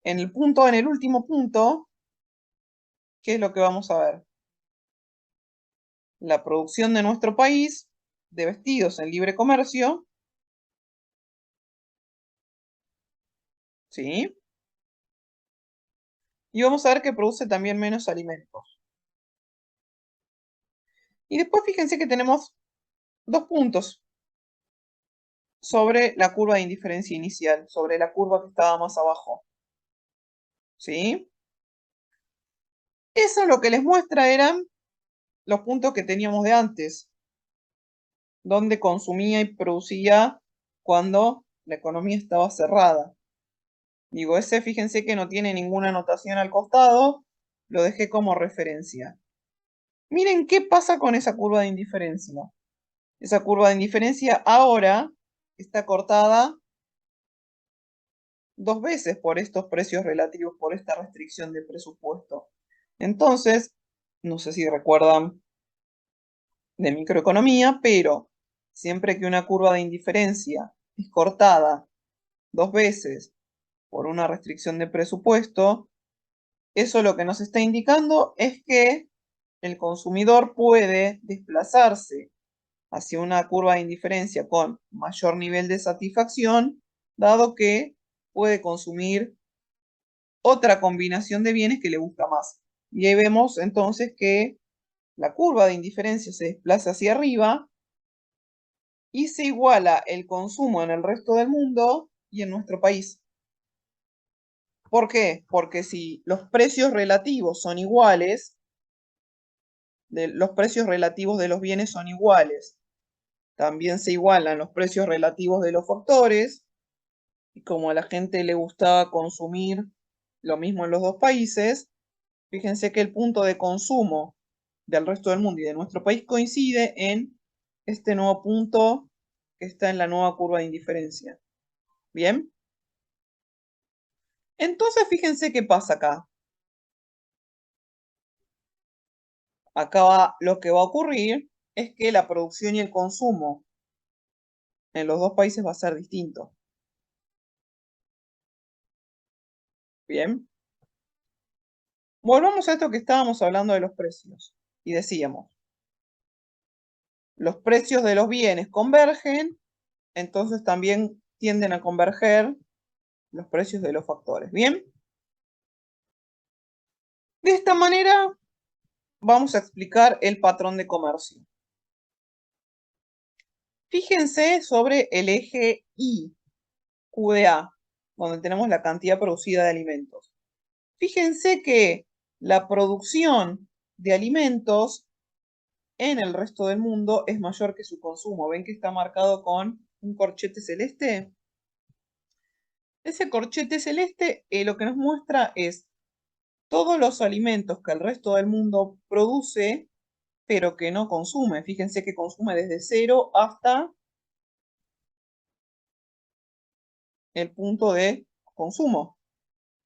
En el último punto, ¿qué es lo que vamos a ver? La producción de nuestro país de vestidos en libre comercio ¿sí? Y vamos a ver que produce también menos alimentos. Y después fíjense que tenemos dos puntos sobre la curva de indiferencia inicial, sobre la curva que estaba más abajo, ¿sí? Eso lo que les muestra eran los puntos que teníamos de antes, donde consumía y producía cuando la economía estaba cerrada. Digo, ese fíjense que no tiene ninguna anotación al costado, lo dejé como referencia. Miren qué pasa con esa curva de indiferencia. Esa curva de indiferencia ahora está cortada dos veces por estos precios relativos, por esta restricción de presupuesto. Entonces, no sé si recuerdan de microeconomía, pero siempre que una curva de indiferencia es cortada dos veces por una restricción de presupuesto, eso lo que nos está indicando es que el consumidor puede desplazarse hacia una curva de indiferencia con mayor nivel de satisfacción, dado que puede consumir otra combinación de bienes que le gusta más. Y ahí vemos entonces que la curva de indiferencia se desplaza hacia arriba y se iguala el consumo en el resto del mundo y en nuestro país. ¿Por qué? Porque si los precios relativos son iguales, los precios relativos de los bienes son iguales, también se igualan los precios relativos de los factores, y como a la gente le gustaba consumir lo mismo en los dos países, fíjense que el punto de consumo del resto del mundo y de nuestro país coincide en este nuevo punto que está en la nueva curva de indiferencia. ¿Bien? Entonces fíjense qué pasa acá. Acá lo que va a ocurrir es que la producción y el consumo en los dos países va a ser distinto. ¿Bien? Volvamos a esto que estábamos hablando de los precios. Y decíamos, los precios de los bienes convergen, entonces también tienden a converger los precios de los factores. ¿Bien? De esta manera vamos a explicar el patrón de comercio. Fíjense sobre el eje I, QDA, donde tenemos la cantidad producida de alimentos. Fíjense que la producción de alimentos en el resto del mundo es mayor que su consumo. ¿Ven que está marcado con un corchete celeste? Ese corchete celeste lo que nos muestra es todos los alimentos que el resto del mundo produce, pero que no consume. Fíjense que consume desde 0 hasta el punto de consumo.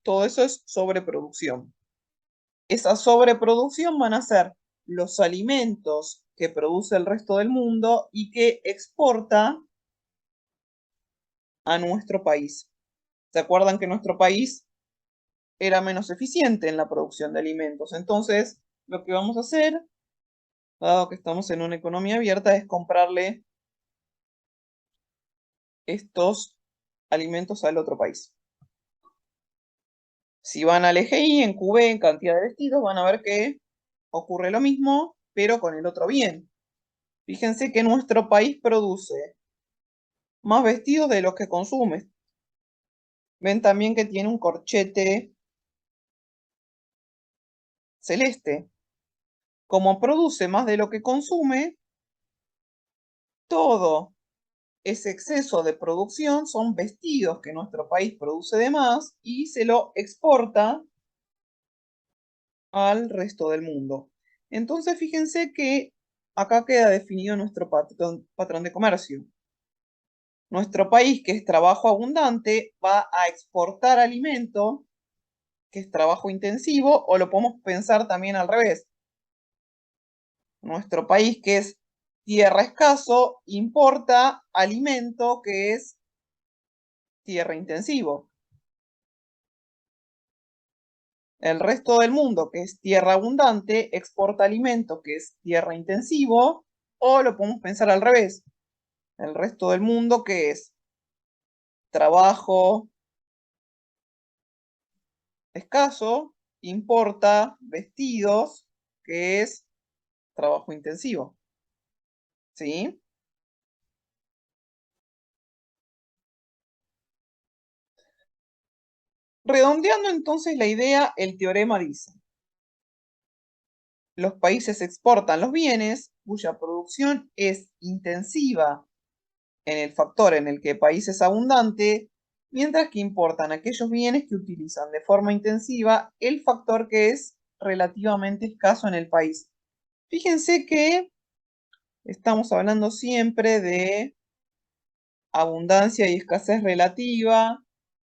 Todo eso es sobreproducción. Esa sobreproducción van a ser los alimentos que produce el resto del mundo y que exporta a nuestro país. ¿Se acuerdan que nuestro país era menos eficiente en la producción de alimentos? Entonces, lo que vamos a hacer, dado que estamos en una economía abierta, es comprarle estos alimentos al otro país. Si van al eje Y, en QB, en cantidad de vestidos, van a ver que ocurre lo mismo, pero con el otro bien. Fíjense que nuestro país produce más vestidos de los que consume. Ven también que tiene un corchete celeste. Como produce más de lo que consume, todo ese exceso de producción son vestidos que nuestro país produce de más y se lo exporta al resto del mundo. Entonces fíjense que acá queda definido nuestro patrón de comercio. Nuestro país, que es trabajo abundante, va a exportar alimento, que es trabajo intensivo, o lo podemos pensar también al revés. Nuestro país, que es tierra escaso, importa alimento, que es tierra intensivo. El resto del mundo, que es tierra abundante, exporta alimento, que es tierra intensivo, o lo podemos pensar al revés. El resto del mundo, que es trabajo escaso importa vestidos, que es trabajo intensivo. ¿Sí? Redondeando entonces la idea, el teorema dice: los países exportan los bienes cuya producción es intensiva en el factor en el que el país es abundante, mientras que importan aquellos bienes que utilizan de forma intensiva el factor que es relativamente escaso en el país. Fíjense que estamos hablando siempre de abundancia y escasez relativa,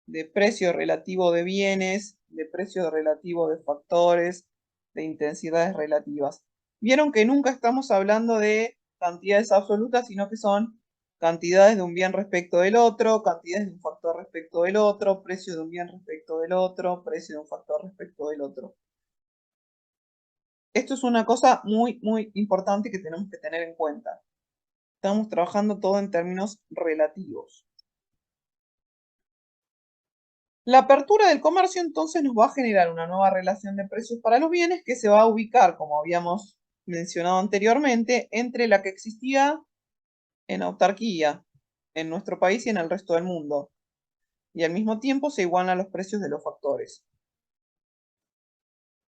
de precio relativo de bienes, de precio relativo de factores, de intensidades relativas. Vieron que nunca estamos hablando de cantidades absolutas, sino que son cantidades de un bien respecto del otro, cantidades de un factor respecto del otro, precio de un bien respecto del otro, precio de un factor respecto del otro. Esto es una cosa muy, muy importante que tenemos que tener en cuenta. Estamos trabajando todo en términos relativos. La apertura del comercio entonces nos va a generar una nueva relación de precios para los bienes que se va a ubicar, como habíamos mencionado anteriormente, entre la que existía en autarquía en nuestro país y en el resto del mundo, y al mismo tiempo se igualan los precios de los factores.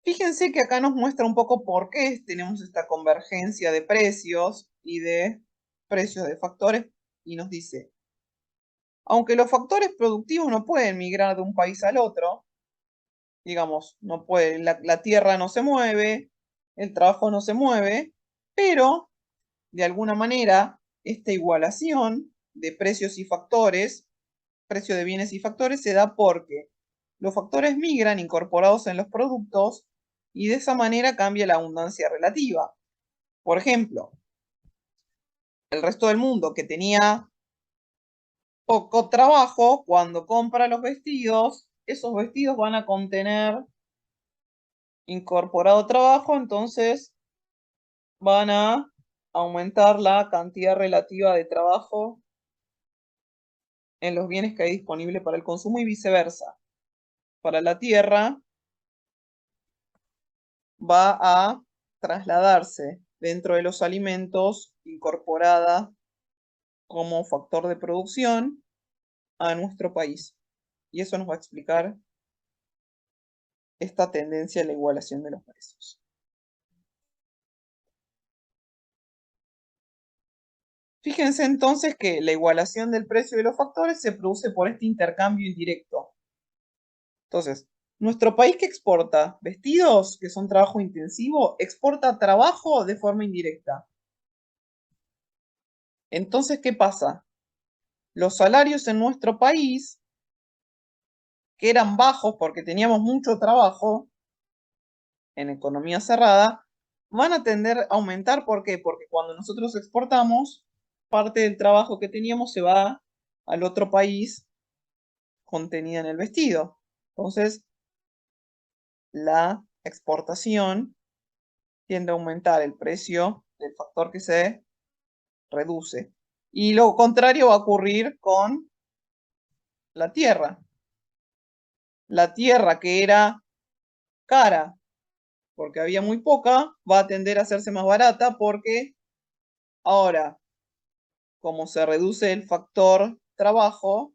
Fíjense que acá nos muestra un poco por qué tenemos esta convergencia de precios y de precios de factores, y nos dice: aunque los factores productivos no pueden migrar de un país al otro, digamos, no puede, la tierra no se mueve, el trabajo no se mueve, pero de alguna manera esta igualación de precios y factores, precio de bienes y factores, se da porque los factores migran incorporados en los productos y de esa manera cambia la abundancia relativa. Por ejemplo, el resto del mundo que tenía poco trabajo, cuando compra los vestidos, esos vestidos van a contener incorporado trabajo, entonces van a aumentar la cantidad relativa de trabajo en los bienes que hay disponibles para el consumo y viceversa. Para la tierra va a trasladarse dentro de los alimentos incorporada como factor de producción a nuestro país. Y eso nos va a explicar esta tendencia a la igualación de los precios. Fíjense entonces que la igualación del precio de los factores se produce por este intercambio indirecto. Entonces, nuestro país que exporta vestidos, que son trabajo intensivo, exporta trabajo de forma indirecta. Entonces, ¿qué pasa? Los salarios en nuestro país, que eran bajos porque teníamos mucho trabajo en economía cerrada, van a tender a aumentar. ¿Por qué? Porque cuando nosotros exportamos, parte del trabajo que teníamos se va al otro país contenida en el vestido. Entonces, la exportación tiende a aumentar el precio del factor que se reduce. Y lo contrario va a ocurrir con la tierra. La tierra que era cara porque había muy poca, va a tender a hacerse más barata porque ahora, como se reduce el factor trabajo,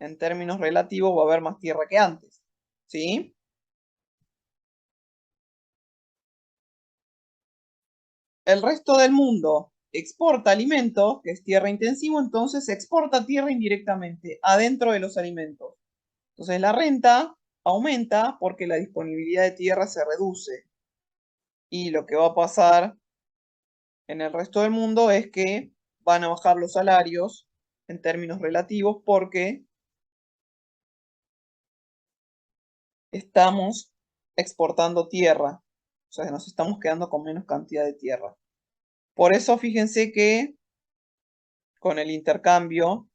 en términos relativos va a haber más tierra que antes. ¿Sí? El resto del mundo exporta alimentos, que es tierra intensivo, entonces exporta tierra indirectamente adentro de los alimentos. Entonces la renta aumenta porque la disponibilidad de tierra se reduce. Y lo que va a pasar en el resto del mundo es que van a bajar los salarios en términos relativos porque estamos exportando tierra. O sea, nos estamos quedando con menos cantidad de tierra. Por eso fíjense que con el intercambio,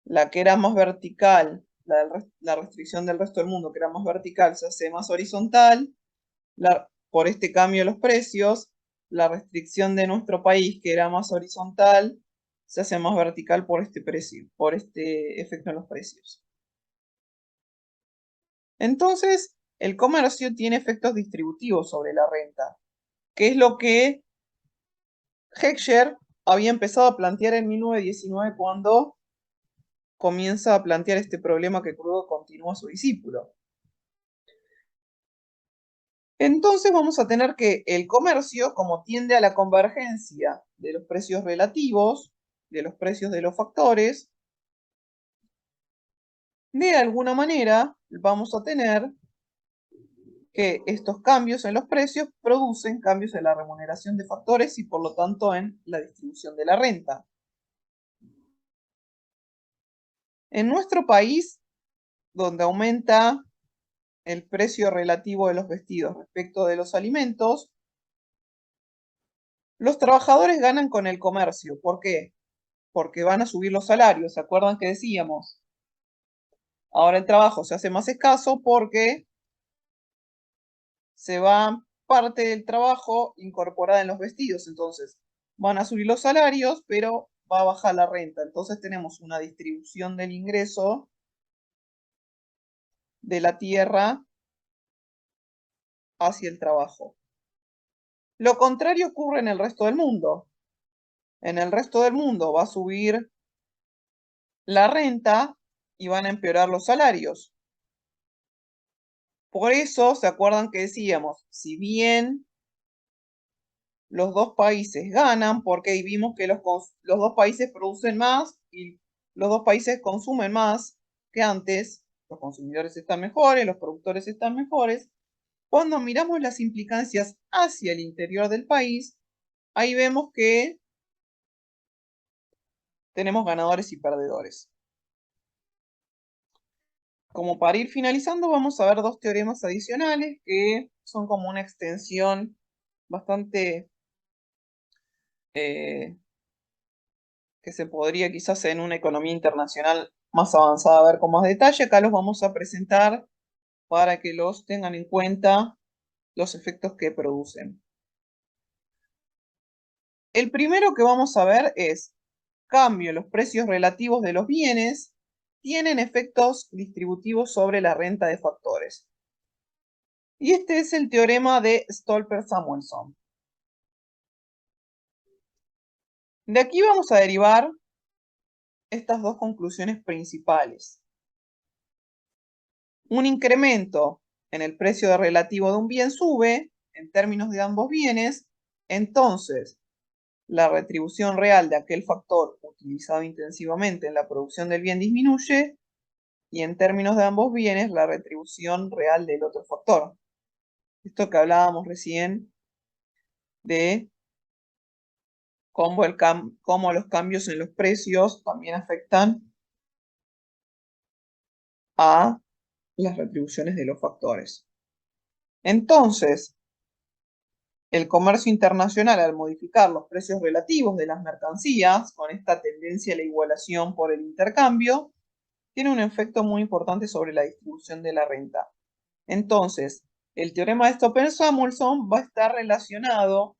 la que era más vertical, la restricción del resto del mundo que era más vertical, se hace más horizontal. Por este cambio de los precios, la restricción de nuestro país, que era más horizontal, se hace más vertical por este precio, por este efecto en los precios. Entonces, el comercio tiene efectos distributivos sobre la renta, que es lo que Heckscher había empezado a plantear en 1919 cuando comienza a plantear este problema que luego continúa su discípulo. Entonces vamos a tener que el comercio, como tiende a la convergencia de los precios relativos, de los precios de los factores, de alguna manera vamos a tener que estos cambios en los precios producen cambios en la remuneración de factores y por lo tanto en la distribución de la renta. En nuestro país, donde aumenta el precio relativo de los vestidos respecto de los alimentos, los trabajadores ganan con el comercio. ¿Por qué? Porque van a subir los salarios. ¿Se acuerdan que decíamos? Ahora el trabajo se hace más escaso porque se va parte del trabajo incorporada en los vestidos. Entonces, van a subir los salarios, pero va a bajar la renta. Entonces tenemos una distribución del ingreso de la tierra hacia el trabajo. Lo contrario ocurre en el resto del mundo. En el resto del mundo va a subir la renta y van a empeorar los salarios. Por eso, ¿se acuerdan que decíamos? Si bien los dos países ganan, porque vimos que los dos países producen más y los dos países consumen más que antes, los consumidores están mejores, los productores están mejores. Cuando miramos las implicancias hacia el interior del país, ahí vemos que tenemos ganadores y perdedores. Como para ir finalizando, vamos a ver dos teoremas adicionales que son como una extensión bastante que se podría quizás en una economía internacional más avanzada ver con más detalle. Acá los vamos a presentar para que los tengan en cuenta los efectos que producen. El primero que vamos a ver es cambio en los precios relativos de los bienes tienen efectos distributivos sobre la renta de factores. Y este es el teorema de Stolper-Samuelson. De aquí vamos a derivar estas dos conclusiones principales. Un incremento en el precio relativo de un bien sube en términos de ambos bienes, entonces la retribución real de aquel factor utilizado intensivamente en la producción del bien disminuye y en términos de ambos bienes la retribución real del otro factor. Esto que hablábamos recién de cómo los cambios en los precios también afectan a las retribuciones de los factores. Entonces, el comercio internacional, al modificar los precios relativos de las mercancías, con esta tendencia a la igualación por el intercambio, tiene un efecto muy importante sobre la distribución de la renta. Entonces, el teorema de Stolper-Samuelson va a estar relacionado,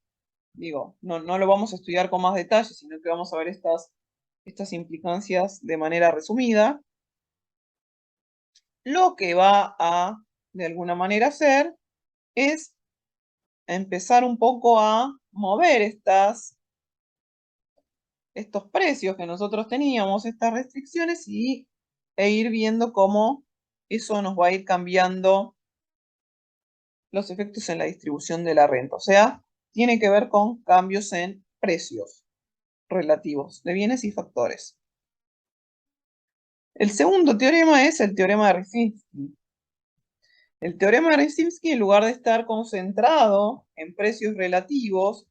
digo, no lo vamos a estudiar con más detalle, sino que vamos a ver estas implicancias de manera resumida. Lo que va a, de alguna manera, hacer es empezar un poco a mover estos precios que nosotros teníamos, estas restricciones, e ir viendo cómo eso nos va a ir cambiando los efectos en la distribución de la renta. O sea, tiene que ver con cambios en precios relativos de bienes y factores. El segundo teorema es el teorema de Rysavsky. El teorema de Rysavsky, en lugar de estar concentrado en precios relativos,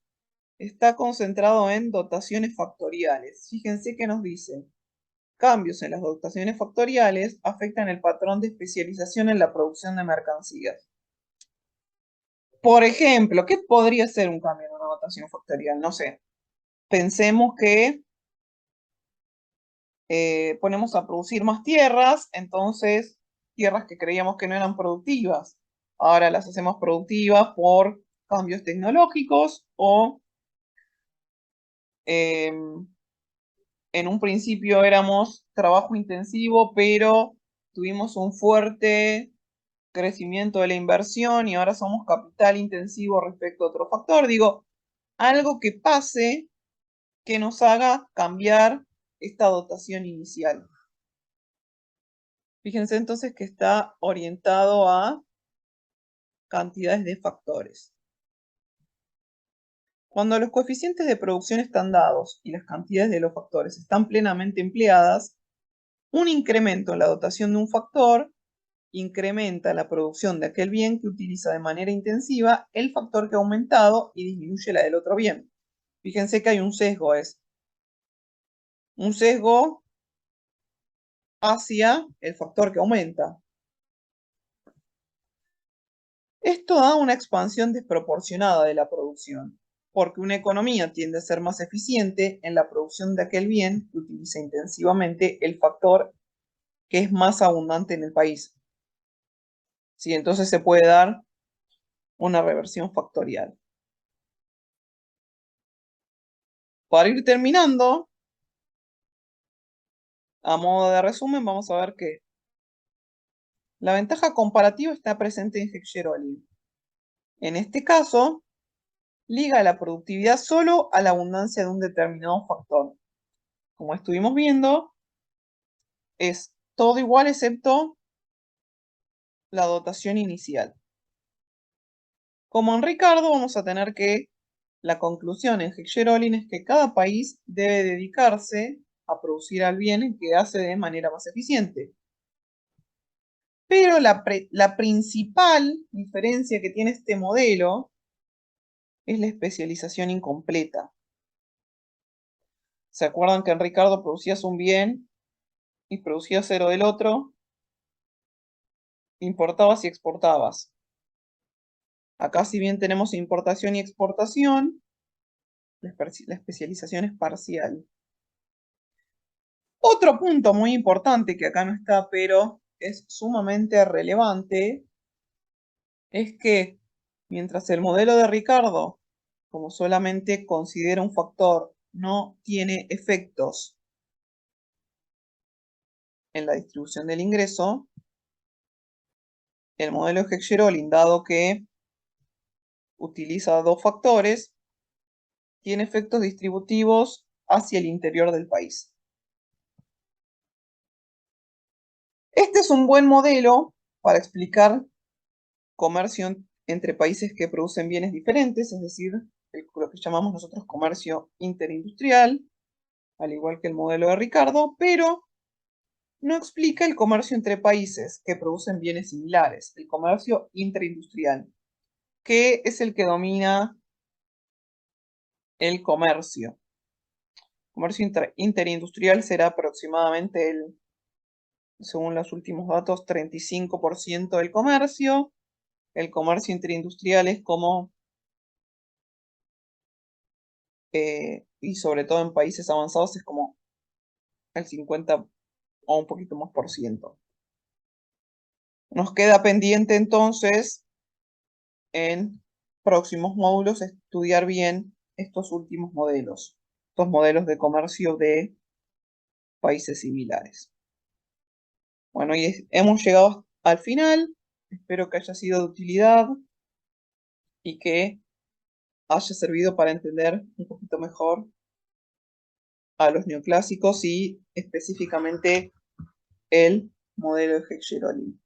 está concentrado en dotaciones factoriales. Fíjense que nos dice, cambios en las dotaciones factoriales afectan el patrón de especialización en la producción de mercancías. Por ejemplo, ¿qué podría ser un cambio en una dotación factorial? No sé. Pensemos que ponemos a producir más tierras, entonces tierras que creíamos que no eran productivas, ahora las hacemos productivas por cambios tecnológicos o en un principio éramos trabajo intensivo, pero tuvimos un fuerte crecimiento de la inversión y ahora somos capital intensivo respecto a otro factor. Digo, algo que pase que nos haga cambiar esta dotación inicial. Fíjense entonces que está orientado a cantidades de factores. Cuando los coeficientes de producción están dados y las cantidades de los factores están plenamente empleadas, un incremento en la dotación de un factor incrementa la producción de aquel bien que utiliza de manera intensiva el factor que ha aumentado y disminuye la del otro bien. Fíjense que hay un sesgo, es un sesgo hacia el factor que aumenta. Esto da una expansión desproporcionada de la producción, porque una economía tiende a ser más eficiente en la producción de aquel bien que utiliza intensivamente el factor que es más abundante en el país. Sí, entonces se puede dar una reversión factorial. Para ir terminando, a modo de resumen, vamos a ver que la ventaja comparativa está presente en Heck-Sherolin. En este caso, liga la productividad solo a la abundancia de un determinado factor. Como estuvimos viendo, es todo igual excepto la dotación inicial. Como en Ricardo, vamos a tener que la conclusión en Heck-Sherolin es que cada país debe dedicarse a producir al bien que hace de manera más eficiente. Pero la principal diferencia que tiene este modelo es la especialización incompleta. ¿Se acuerdan que en Ricardo producías un bien y producías cero del otro? Importabas y exportabas. Acá, si bien tenemos importación y exportación, la especialización es parcial. Otro punto muy importante que acá no está, pero es sumamente relevante, es que mientras el modelo de Ricardo, como solamente considera un factor, no tiene efectos en la distribución del ingreso, el modelo de Heck-Sherolin, dado que utiliza dos factores, tiene efectos distributivos hacia el interior del país. Este es un buen modelo para explicar comercio entre países que producen bienes diferentes, es decir, lo que llamamos nosotros comercio interindustrial, al igual que el modelo de Ricardo, pero no explica el comercio entre países que producen bienes similares, el comercio interindustrial, que es el que domina el comercio. El comercio interindustrial será aproximadamente según los últimos datos, 35% del comercio. El comercio interindustrial es como, y sobre todo en países avanzados, es como el 50 o un poquito más por ciento. Nos queda pendiente entonces en próximos módulos estudiar bien estos últimos modelos, estos modelos de comercio de países similares. Bueno, y hemos llegado al final. Espero que haya sido de utilidad y que haya servido para entender un poquito mejor a los neoclásicos y específicamente el modelo de Heck-Sherolin.